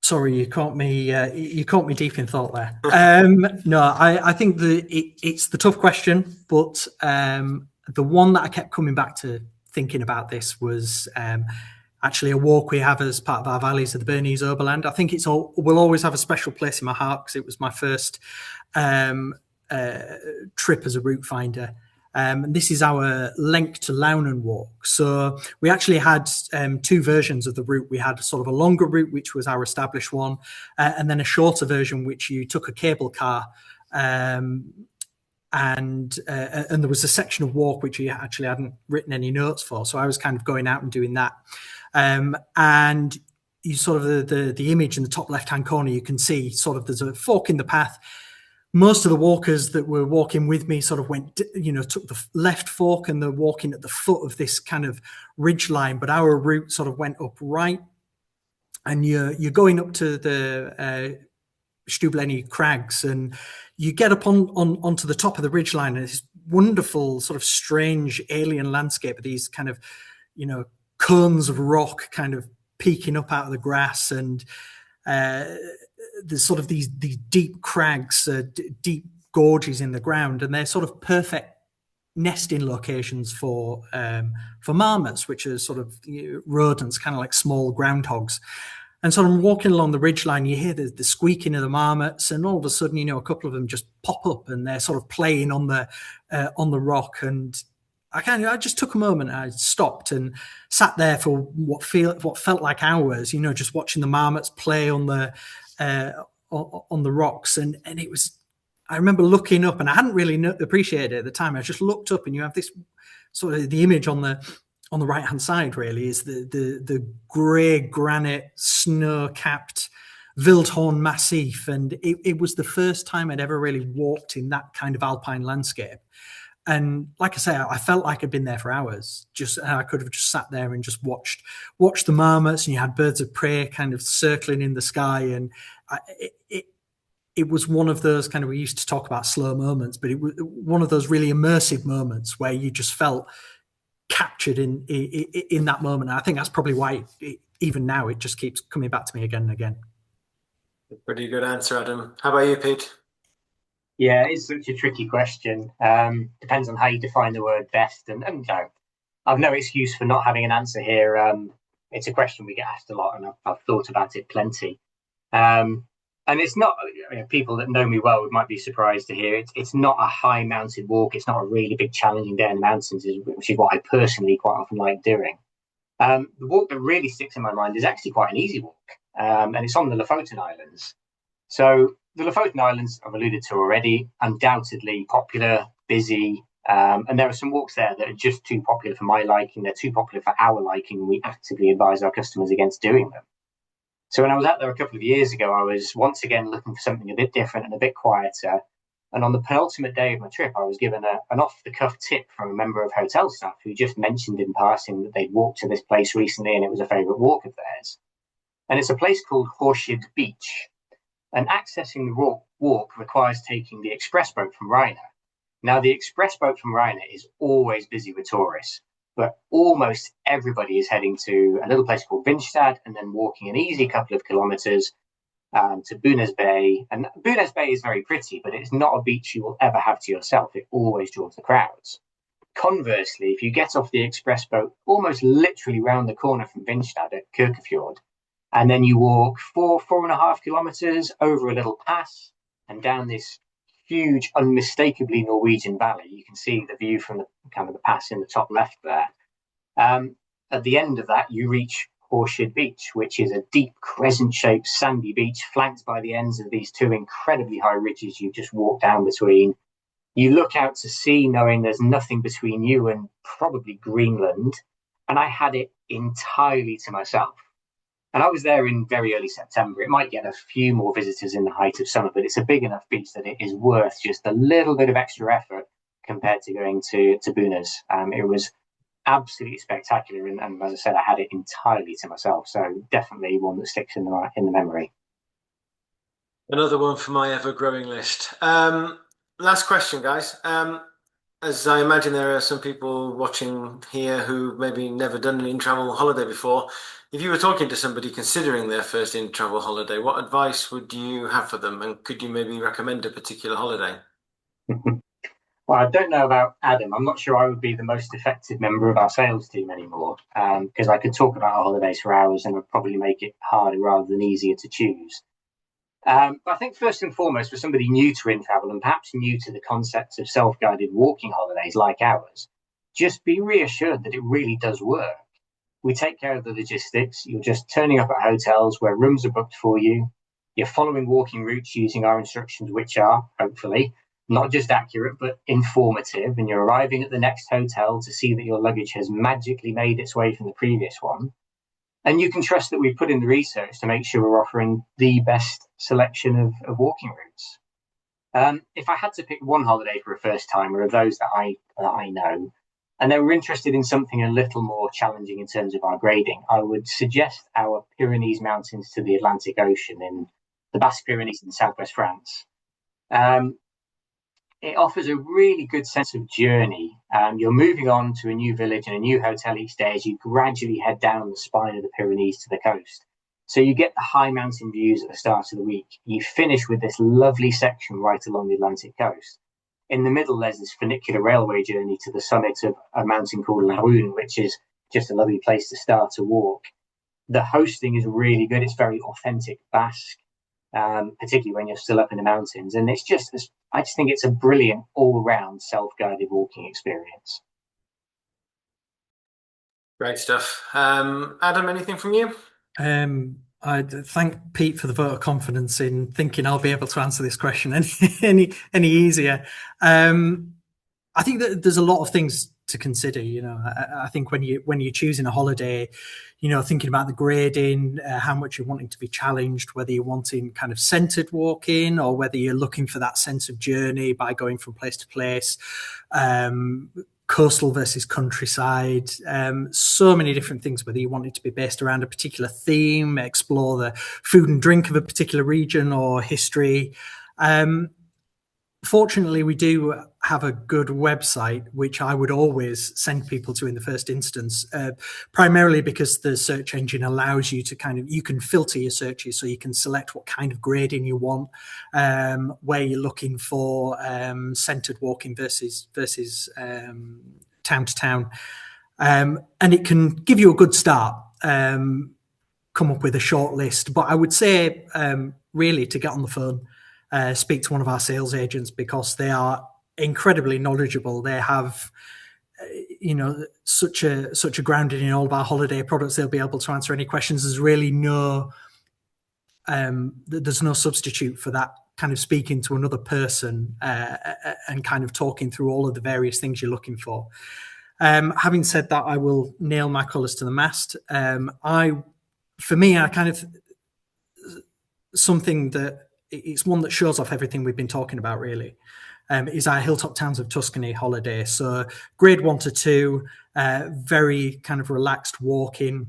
Sorry, you caught me. You caught me deep in thought there. No, I think it's the tough question, but the one that I kept coming back to thinking about this was actually a walk we have as part of our valleys of the Bernese Oberland. I think will always have a special place in my heart because it was my first um, uh, trip as a route finder. And this is our Lenk to Launen walk. So we actually had two versions of the route. We had sort of a longer route, which was our established one, and then a shorter version, which you took a cable car. And there was a section of walk which you actually hadn't written any notes for. So I was kind of going out and doing that. And you sort of the image in the top left-hand corner, you can see sort of there's a fork in the path. Most of the walkers that were walking with me sort of went, took the left fork and they're walking at the foot of this kind of ridge line. But our route sort of went up right, and you're going up to the Stubbleni crags, and you get up onto the top of the ridge line, and it's wonderful, sort of strange alien landscape of these kind of, cones of rock kind of peeking up out of the grass, and there's sort of these deep crags, deep gorges in the ground, and they're sort of perfect nesting locations for marmots, which are sort of rodents, kind of like small groundhogs. And so I'm walking along the ridgeline, you hear the squeaking of the marmots, and all of a sudden, a couple of them just pop up and they're sort of playing on the rock. And I just took a moment. I stopped and sat there for what felt like hours, just watching the marmots play on the rocks. And it was, I remember looking up, and I hadn't really appreciated it at the time. I just looked up, and you have this sort of the image on the right hand side really is the grey granite snow capped Wildhorn Massif, and it was the first time I'd ever really walked in that kind of alpine landscape. And like I say, I felt like I'd been there for hours. I could have just sat there and just watched the marmots, and you had birds of prey kind of circling in the sky. And it was one of those kind of, we used to talk about slow moments, but it was one of those really immersive moments where you just felt captured in that moment. And I think that's probably why even now it just keeps coming back to me again and again. Pretty good answer, Adam. How about you, Pete? Yeah, it's such a tricky question. Depends on how you define the word best. And I've no excuse for not having an answer here. It's a question we get asked a lot, and I've thought about it plenty. And it's not, people that know me well might be surprised to hear it's not a high mountain walk. It's not a really big challenging day in the mountains, which is what I personally quite often like doing. The walk that really sticks in my mind is actually quite an easy walk, and it's on the Lofoten Islands. So the Lofoten Islands, I've alluded to already, undoubtedly popular, busy, and there are some walks there that are just too popular for my liking. They're too popular for our liking, and we actively advise our customers against doing them. So when I was out there a couple of years ago, I was once again looking for something a bit different and a bit quieter. And on the penultimate day of my trip, I was given an off-the-cuff tip from a member of hotel staff who just mentioned in passing that they'd walked to this place recently and it was a favourite walk of theirs. And it's a place called Horshid Beach. And accessing the walk requires taking the express boat from Rhina. Now, the express boat from Rhina is always busy with tourists, but almost everybody is heading to a little place called Vinstad and then walking an easy couple of kilometres to Bunes Bay. And Bunes Bay is very pretty, but it's not a beach you will ever have to yourself. It always draws the crowds. Conversely, if you get off the express boat almost literally round the corner from Vinstad at Kirkefjord, and then you walk 4.5 kilometres over a little pass and down this huge, unmistakably Norwegian valley. You can see the view from the pass in the top left there. At the end of that, you reach Horshid Beach, which is a deep crescent-shaped sandy beach flanked by the ends of these two incredibly high ridges you just walk down between. You look out to sea knowing there's nothing between you and probably Greenland, and I had it entirely to myself. And I was there in very early September. It might get a few more visitors in the height of summer, but it's a big enough beach that it is worth just a little bit of extra effort compared to going to Bunas. It was absolutely spectacular, and as I said, I had it entirely to myself. So definitely one that sticks in the memory. Another one for my ever-growing list. Last question, guys. As I imagine there are some people watching here who maybe never done an in-travel holiday before. If you were talking to somebody considering their first in-travel holiday, what advice would you have for them? And could you maybe recommend a particular holiday? Well, I don't know about Adam. I'm not sure I would be the most effective member of our sales team anymore, because I could talk about our holidays for hours and would probably make it harder rather than easier to choose. But I think first and foremost, for somebody new to Inntravel and perhaps new to the concepts of self-guided walking holidays like ours, just be reassured that it really does work. We take care of the logistics. You're just turning up at hotels where rooms are booked for you. You're following walking routes using our instructions, which are, hopefully, not just accurate, but informative. And you're arriving at the next hotel to see that your luggage has magically made its way from the previous one. And you can trust that we've put in the research to make sure we're offering the best selection of walking routes. If I had to pick one holiday for a first timer of those that I know, and they were interested in something a little more challenging in terms of our grading, I would suggest our Pyrenees Mountains to the Atlantic Ocean in the Basque Pyrenees in southwest France. It offers a really good sense of journey. You're moving on to a new village and a new hotel each day as you gradually head down the spine of the Pyrenees to the coast. So you get the high mountain views at the start of the week. You finish with this lovely section right along the Atlantic coast. In the middle, there's this funicular railway journey to the summit of a mountain called La Rune, which is just a lovely place to start to walk. The hosting is really good. It's very authentic Basque, particularly when you're still up in the mountains. And I just think it's a brilliant all-round self-guided walking experience. Great stuff. Adam, anything from you? I thank Pete for the vote of confidence in thinking I'll be able to answer this question any easier. I think that there's a lot of things to consider. I think when you're choosing a holiday, thinking about the grading, how much you're wanting to be challenged, whether you're wanting kind of centered walking or whether you're looking for that sense of journey by going from place to place. Coastal versus countryside, so many different things, whether you want it to be based around a particular theme, explore the food and drink of a particular region or history. Fortunately, we do have a good website, which I would always send people to in the first instance, primarily because the search engine allows you to you can filter your searches, so you can select what kind of grading you want, where you're looking for centered walking versus town to town. And it can give you a good start, come up with a short list. But I would say really to get on the phone, speak to one of our sales agents, because they are incredibly knowledgeable. They have, such a grounding in all of our holiday products. They'll be able to answer any questions. There's really there's no substitute for that kind of speaking to another person and kind of talking through all of the various things you're looking for. Having said that, I will nail my colours to the mast. Something that it's one that shows off everything we've been talking about, really, is our Hilltop Towns of Tuscany holiday. So grade 1 to 2, very kind of relaxed walking,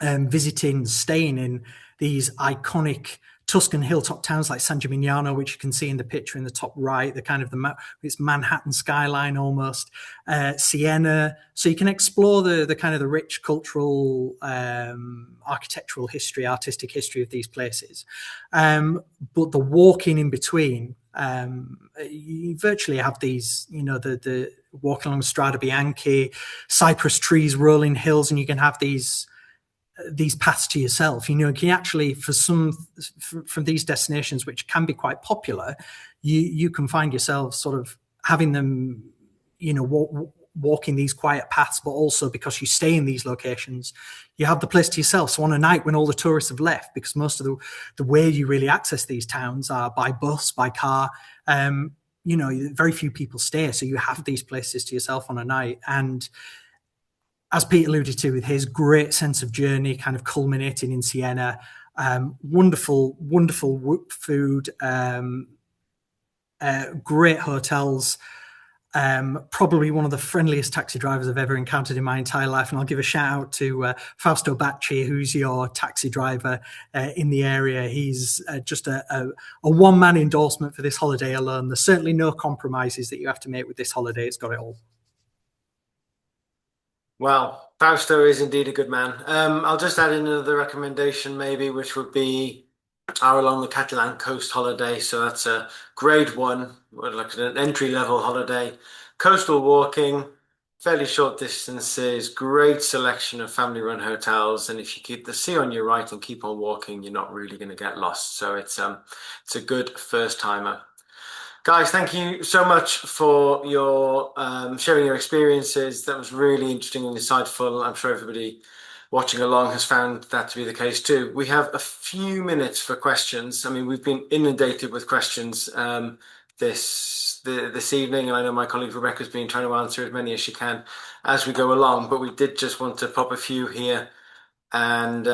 visiting, staying in these iconic Tuscan hilltop towns like San Gimignano, which you can see in the picture in the top right, it's Manhattan skyline almost, Siena. So you can explore the kind of the rich cultural, architectural history, artistic history of these places. But the walking in between, you virtually have these, the walking along Strada Bianchi, cypress trees, rolling hills, and you can have these paths to yourself. You can actually, from these destinations, which can be quite popular, you can find yourself sort of having them, walking these quiet paths, but also because you stay in these locations, you have the place to yourself. So on a night when all the tourists have left, because most of the way you really access these towns are by bus, by car, very few people stay. So you have these places to yourself on a night. And as Pete alluded to with his great sense of journey, kind of culminating in Siena. Wonderful, wonderful food, great hotels. Probably one of the friendliest taxi drivers I've ever encountered in my entire life. And I'll give a shout out to Fausto Bacci, who's your taxi driver in the area. He's just a one-man endorsement for this holiday alone. There's certainly no compromises that you have to make with this holiday. It's got it all. Well, Fausto is indeed a good man. I'll just add in another recommendation, maybe, which would be our along the Catalan coast holiday. So that's a grade one, like an entry level holiday, coastal walking, fairly short distances, great selection of family run hotels. And if you keep the sea on your right and keep on walking, you're not really going to get lost. So it's a good first timer. Guys, thank you so much for your sharing your experiences. That was really interesting and insightful. I'm sure everybody watching along has found that to be the case too. We have a few minutes for questions. I mean, we've been inundated with questions this evening, and I know my colleague Rebecca's been trying to answer as many as she can as we go along. But we did just want to pop a few here and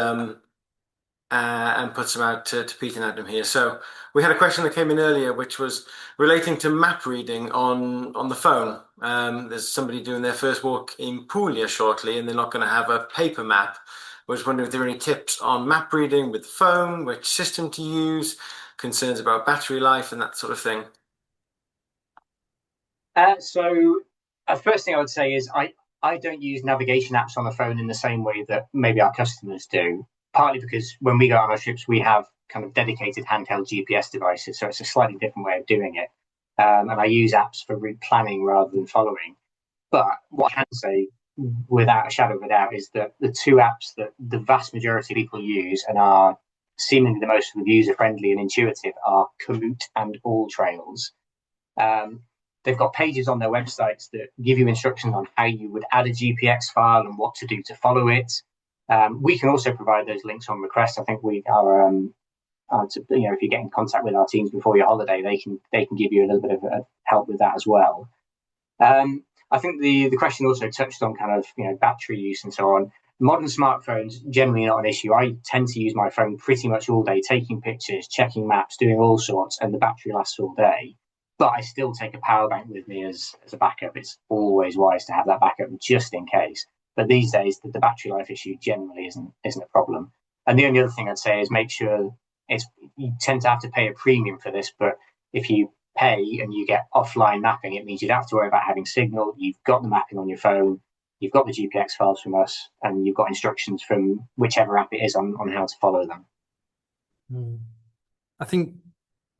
put some out to Pete and Adam here. So we had a question that came in earlier, which was relating to map reading on the phone. There's somebody doing their first walk in Puglia shortly, and they're not going to have a paper map. I was wondering if there are any tips on map reading with the phone, which system to use, concerns about battery life, and that sort of thing. First thing I would say is I don't use navigation apps on the phone in the same way that maybe our customers do, partly because when we go on our trips, we have kind of dedicated handheld GPS devices. So it's a slightly different way of doing it. And I use apps for route planning rather than following. But what I can say without a shadow of a doubt is that the two apps that the vast majority of people use and are seemingly the most user friendly and intuitive are Komoot and All Trails. They've got pages on their websites that give you instructions on how you would add a GPX file and what to do to follow it. We can also provide those links on request. I think we are, if you get in contact with our teams before your holiday, they can give you a little bit of help with that as well. I think the question also touched on kind of battery use and so on. Modern smartphones generally not an issue. I tend to use my phone pretty much all day, taking pictures, checking maps, doing all sorts, and the battery lasts all day. But I still take a power bank with me as a backup. It's always wise to have that backup just in case. But these days, the battery life issue generally isn't a problem. And the only other thing I'd say is make sure you tend to have to pay a premium for this. But if you pay and you get offline mapping, it means you don't have to worry about having signal. You've got the mapping on your phone. You've got the GPX files from us, and you've got instructions from whichever app it is on how to follow them. I think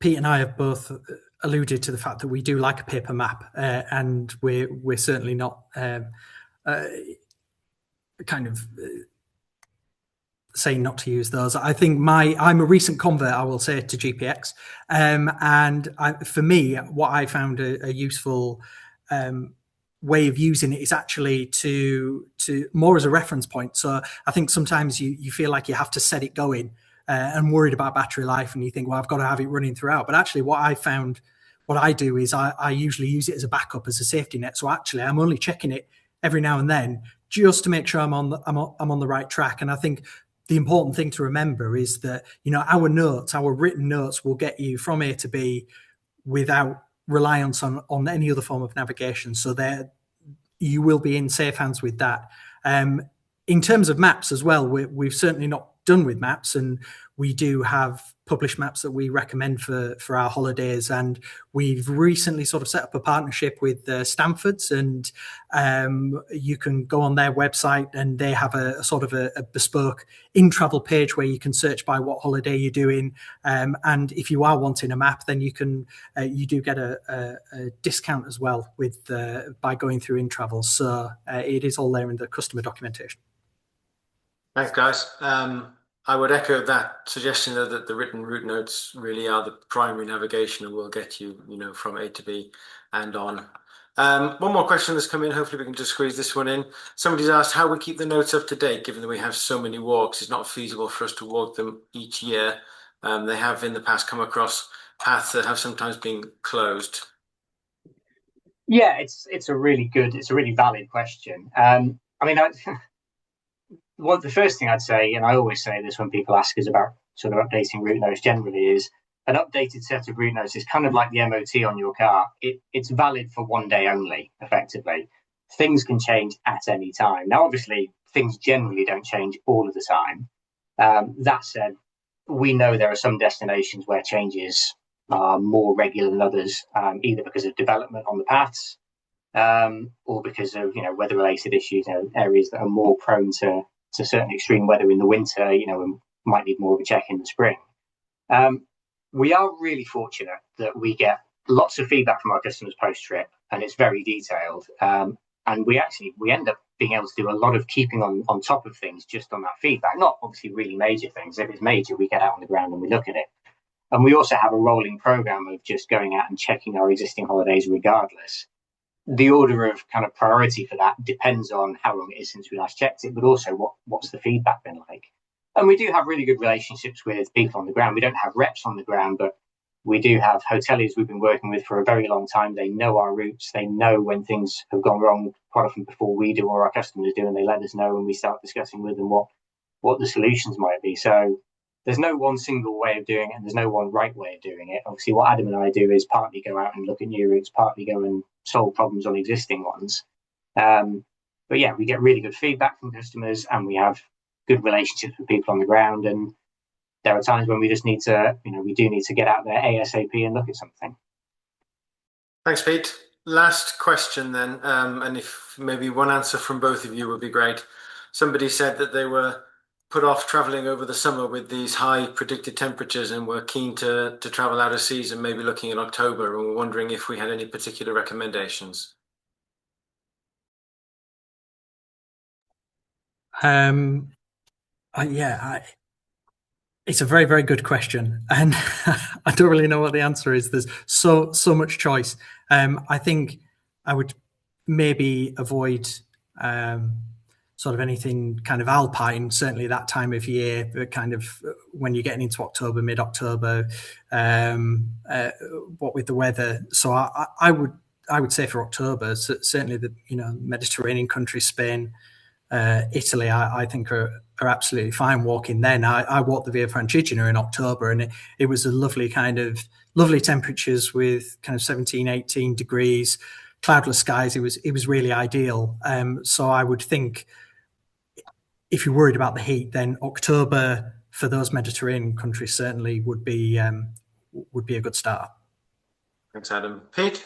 Pete and I have both alluded to the fact that we do like a paper map, and we're certainly not saying not to use those. I think I'm a recent convert, I will say, to GPX, and for me, what I found a useful way of using it is actually to more as a reference point. So I think sometimes you feel like you have to set it going and worried about battery life, and you think, well, I've got to have it running throughout. But actually, what I do is I usually use it as a backup, as a safety net. So actually, I'm only checking it every now and then just to make sure I'm on the right track. And I think the important thing to remember is that our written notes will get you from A to B without reliance on any other form of navigation. So you will be in safe hands with that. In terms of maps as well, we've certainly not done with maps, and we do have published maps that we recommend for our holidays. And we've recently sort of set up a partnership with Stanford's, and you can go on their website and they have a sort of a bespoke Inntravel page where you can search by what holiday you're doing. And if you are wanting a map, then you do get a discount as well by going through Inntravel. So it is all there in the customer documentation. Thanks, guys. I would echo that suggestion that the written route notes really are the primary navigation and will get you, from A to B and on. One more question that's come in. Hopefully we can just squeeze this one in. Somebody's asked how we keep the notes up to date, given that we have so many walks. It's not feasible for us to walk them each year. They have in the past come across paths that have sometimes been closed. Yeah, it's a really valid question. I mean, well, the first thing I'd say, and I always say this when people ask us about sort of updating route notes generally, is an updated set of route notes is kind of like the MOT on your car. It's valid for one day only, effectively. Things can change at any time. Now, obviously, things generally don't change all of the time. That said, we know there are some destinations where changes are more regular than others, either because of development on the paths, or because of weather related issues. Areas that are more prone to certain extreme weather in the winter, and might need more of a check in the spring. Um, we are really fortunate that we get lots of feedback from our customers post trip, and it's very detailed. And we end up being able to do a lot of keeping on top of things just on that feedback. Not obviously really major things. If it's major, we get out on the ground and we look at it. And we also have a rolling program of just going out and checking our existing holidays regardless. The order of kind of priority for that depends on how long it is since we last checked it, but also what's the feedback been like. And we do have really good relationships with people on the ground. We don't have reps on the ground, but we do have hoteliers we've been working with for a very long time. They know our routes. They know when things have gone wrong quite often before we do or our customers do, and they let us know and we start discussing with them what the solutions might be. So there's no one single way of doing it, and there's no one right way of doing it. Obviously, what Adam and I do is partly go out and look at new routes, partly go and solve problems on existing ones. But yeah, we get really good feedback from customers, and we have good relationships with people on the ground. And there are times when we just need to, we do need to get out there ASAP and look at something. Thanks, Pete. Last question then, and if maybe one answer from both of you would be great. Somebody said that they were put off traveling over the summer with these high predicted temperatures and were keen to travel out of season, maybe looking in October, and were wondering if we had any particular recommendations. Yeah, it's a very, very good question, and I don't really know what the answer is. There's so much choice. I think I would maybe avoid sort of anything kind of alpine. Certainly that time of year, kind of when you're getting into October, mid-October, what with the weather. So I would say for October, certainly the Mediterranean countries, Spain, Italy, I think are absolutely fine walking then. I walked the Via Francigena in October, and it was a lovely lovely temperatures with kind of 17, 18 degrees, cloudless skies. It was really ideal. So I would think if you're worried about the heat, then October for those Mediterranean countries certainly would be a good start. Thanks, Adam. Pete?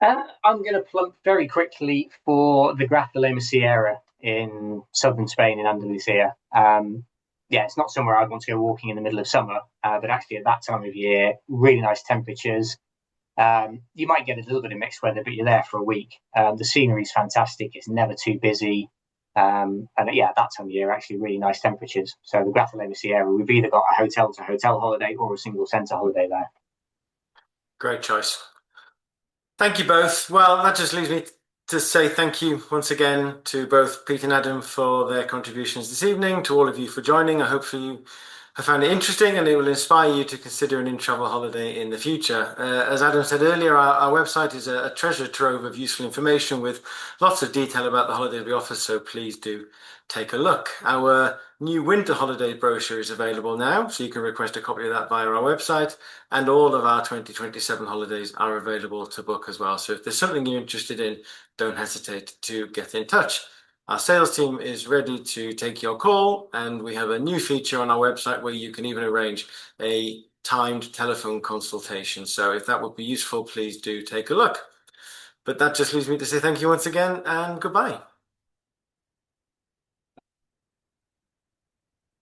I'm going to plump very quickly for the Graf de la Sierra in southern Spain, in Andalusia. Yeah, it's not somewhere I'd want to go walking in the middle of summer, but actually at that time of year, really nice temperatures. You might get a little bit of mixed weather, but you're there for a week. The scenery is fantastic. It's never too busy. And yeah, at that time of year, actually really nice temperatures. So the Graf de la Sierra, we've either got a hotel to hotel holiday or a single centre holiday there. Great choice. Thank you both. Well, that just leaves me to say thank you once again to both Pete and Adam for their contributions this evening, to all of you for joining. I hope you have found it interesting and it will inspire you to consider an in-travel holiday in the future. As Adam said earlier, our website is a treasure trove of useful information with lots of detail about the holidays we offer, so please do take a look. Our new winter holiday brochure is available now, so you can request a copy of that via our website, and all of our 2027 holidays are available to book as well. So if there's something you're interested in, don't hesitate to get in touch. Our sales team is ready to take your call, and we have a new feature on our website where you can even arrange a timed telephone consultation. So if that would be useful, please do take a look. But that just leaves me to say thank you once again and goodbye.